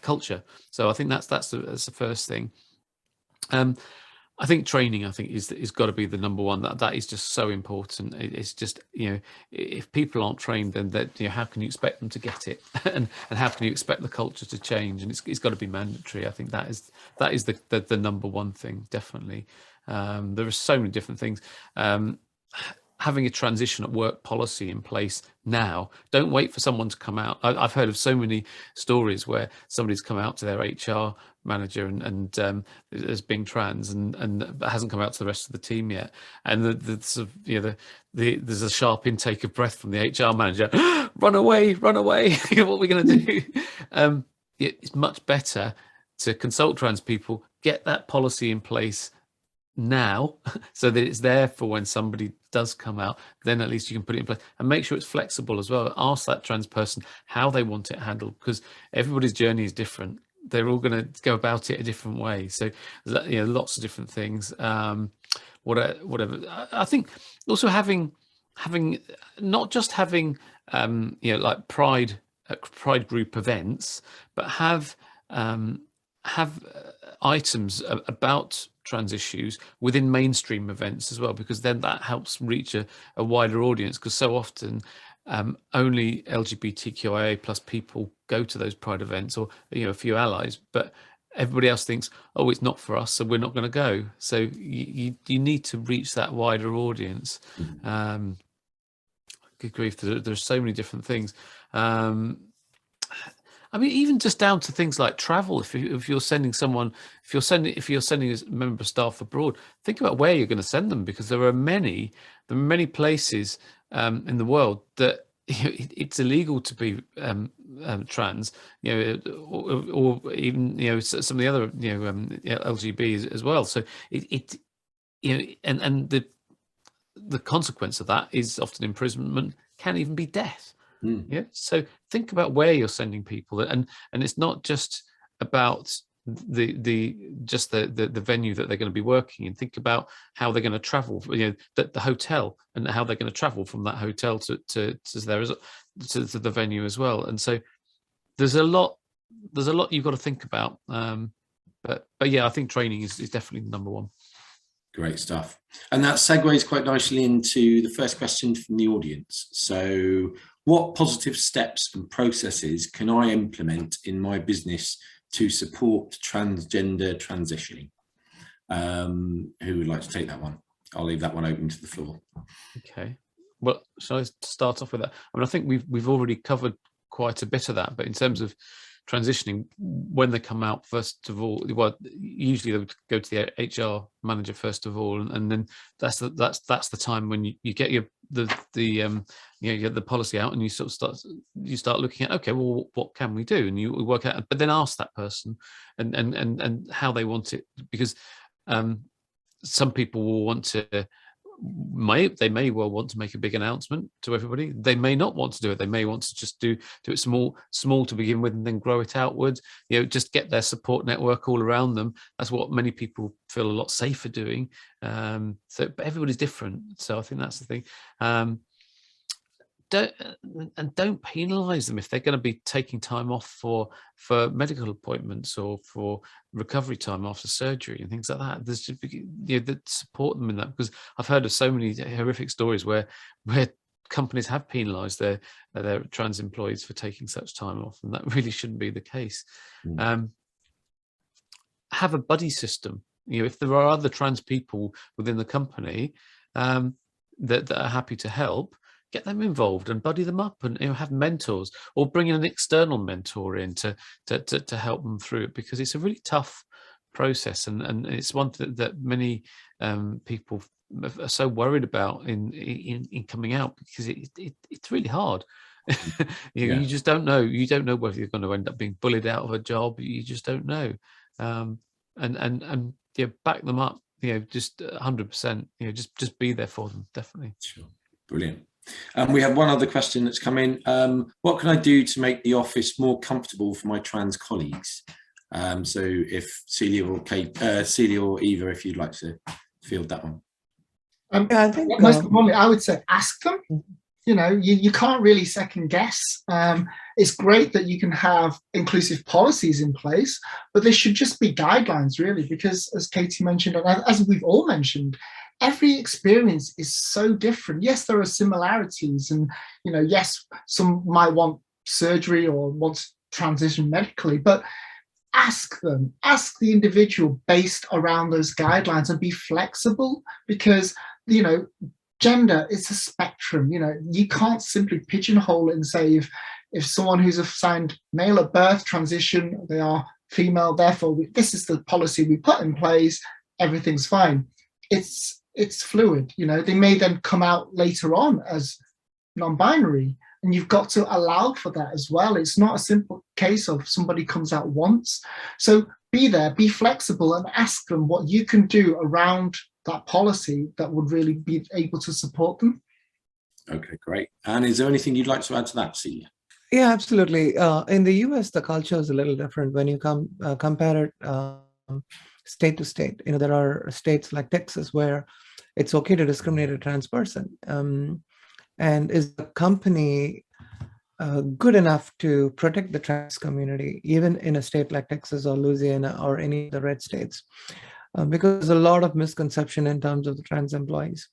culture. So I think that's the first thing. I think training, is got to be the number one. That is just so important. It's just, if people aren't trained, then how can you expect them to get it? and how can you expect the culture to change? And it's got to be mandatory. I think that is the number one thing, definitely. There are so many different things. Having a transition at work policy in place now. Don't wait for someone to come out. I've heard of so many stories where somebody's come out to their HR manager and as being trans and hasn't come out to the rest of the team yet. And there's a sharp intake of breath from the HR manager. Run away! What are we going to do? It's much better to consult trans people, get that policy in place now, so that it's there for when somebody does come out. Then at least you can put it in place, and make sure it's flexible as well. Ask that trans person how they want it handled, because everybody's journey is different. They're all going to go about it a different way. So lots of different things. Whatever. I think also having not just having like pride group events, but have items about trans issues within mainstream events as well, because then that helps reach a wider audience, because so often only LGBTQIA plus people go to those pride events, or a few allies, but everybody else thinks, oh, it's not for us, so we're not going to go. So you need to reach that wider audience. Good grief, there's so many different things. Even just down to things like travel. If you're sending someone, if you're sending a member of staff abroad, think about where you're going to send them, because there are many places in the world that it's illegal to be trans, or even some of the other LGB as well. So and the consequence of that is often imprisonment, can even be death. Yeah. So think about where you're sending people, and it's not just about the venue that they're going to be working in. Think about how they're going to travel, the hotel, and how they're going to travel from that hotel to the venue as well. And so there's a lot you've got to think about. But yeah, I think training is definitely number one. Great stuff. And that segues quite nicely into the first question from the audience. So what positive steps and processes can I implement in my business to support transgender transitioning? Who would like to take that one? I'll leave that one open to the floor. Okay. Well, shall I start off with that? I mean, I think we've already covered quite a bit of that, but in terms of transitioning, when they come out, first of all, well, usually they would go to the HR manager first of all, and then that's the time when you get you get the policy out, and you sort of start looking at, okay, well, what can we do, and you work out, but then ask that person and how they want it, because some people will want to. They may well want to make a big announcement to everybody. They may not want to do it. They may want to just do it small to begin with, and then grow it outwards. Just get their support network all around them. That's what many people feel a lot safer doing. But everybody's different. So I think that's the thing. Don't penalise them if they're going to be taking time off for medical appointments or for recovery time after surgery and things like that. There's just, that support them in that, because I've heard of so many horrific stories where companies have penalised their trans employees for taking such time off, and that really shouldn't be the case. Have a buddy system. If there are other trans people within the company that are happy to help, get them involved and buddy them up, and have mentors, or bring in an external mentor in to help them through it, because it's a really tough process, and it's one that many people are so worried about in coming out, because it's really hard. You just don't know. You don't know whether you're going to end up being bullied out of a job. You just don't know. And back them up. Just 100%. Just be there for them. Definitely. Sure. Brilliant. We have one other question that's come in. What can I do to make the office more comfortable for my trans colleagues? So if Celia or Eva, if you'd like to field that one. I think most importantly, I would say ask them. You can't really second guess. It's great that you can have inclusive policies in place, but they should just be guidelines, really, because as Katie mentioned, and as we've all mentioned, every experience is so different. Yes, there are similarities, and yes, some might want surgery or want to transition medically, but ask the individual based around those guidelines, and be flexible, because gender is a spectrum. You can't simply pigeonhole it and say if someone who's assigned male at birth transition, they are female, therefore this is the policy we put in place, everything's fine. It's fluid. They may then come out later on as non-binary, and you've got to allow for that as well. It's not a simple case of somebody comes out once. So be there, be flexible, and ask them what you can do around that policy that would really be able to support them. Okay, great. And is there anything you'd like to add to that, Celia? Yeah, absolutely. In the US, the culture is a little different when you compare it state to state. There are states like Texas where it's okay to discriminate a trans person. And is the company good enough to protect the trans community, even in a state like Texas or Louisiana or any of the red states? Because there's a lot of misconception in terms of the trans employees.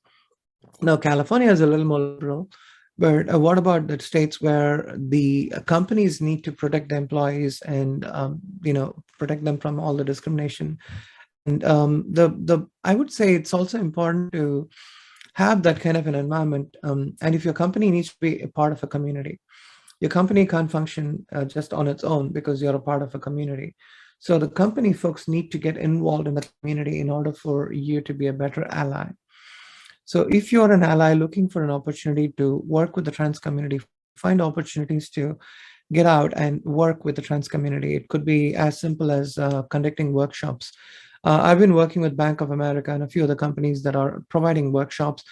Now, California is a little more liberal, but what about the states where the companies need to protect the employees and protect them from all the discrimination? And I would say it's also important to have that kind of an environment. And if your company needs to be a part of a community, your company can't function just on its own because you're a part of a community. So the company folks need to get involved in the community in order for you to be a better ally. So if you're an ally looking for an opportunity to work with the trans community, find opportunities to get out and work with the trans community. It could be as simple as conducting workshops. I've been working with Bank of America and a few other companies that are providing workshops.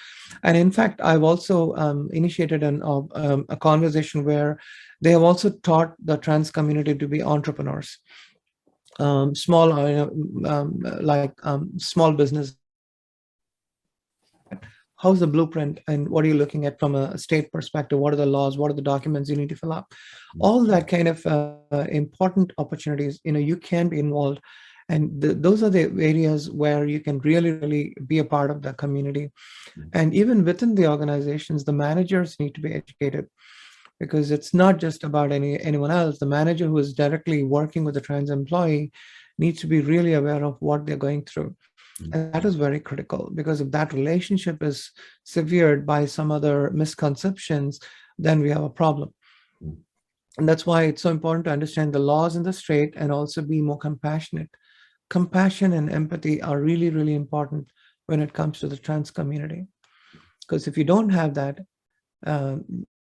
And in fact, I've also initiated a conversation where they have also taught the trans community to be entrepreneurs. small, small business. How's the blueprint and what are you looking at from a state perspective? What are the laws? What are the documents you need to fill up? All that kind of important opportunities, you can be involved. And those are the areas where you can really, really be a part of the community. And even within the organizations, the managers need to be educated, because it's not just about anyone else. The manager who is directly working with the trans employee needs to be really aware of what they're going through. And that is very critical, because if that relationship is severed by some other misconceptions, then we have a problem. And that's why it's so important to understand the laws in the state and also be more compassionate. Compassion and empathy are really, really important when it comes to the trans community. Because if you don't have that,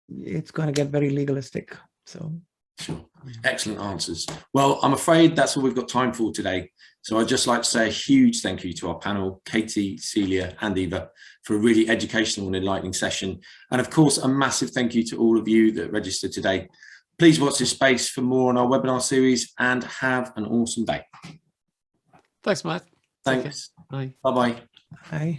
it's going to get very legalistic. So. Sure. Excellent answers. Well, I'm afraid that's all we've got time for today. So I'd just like to say a huge thank you to our panel, Katie, Celia and Eva, for a really educational and enlightening session. And of course, a massive thank you to all of you that registered today. Please watch this space for more on our webinar series and have an awesome day. Thanks, Matt. Thanks. Bye. Bye-bye. Bye.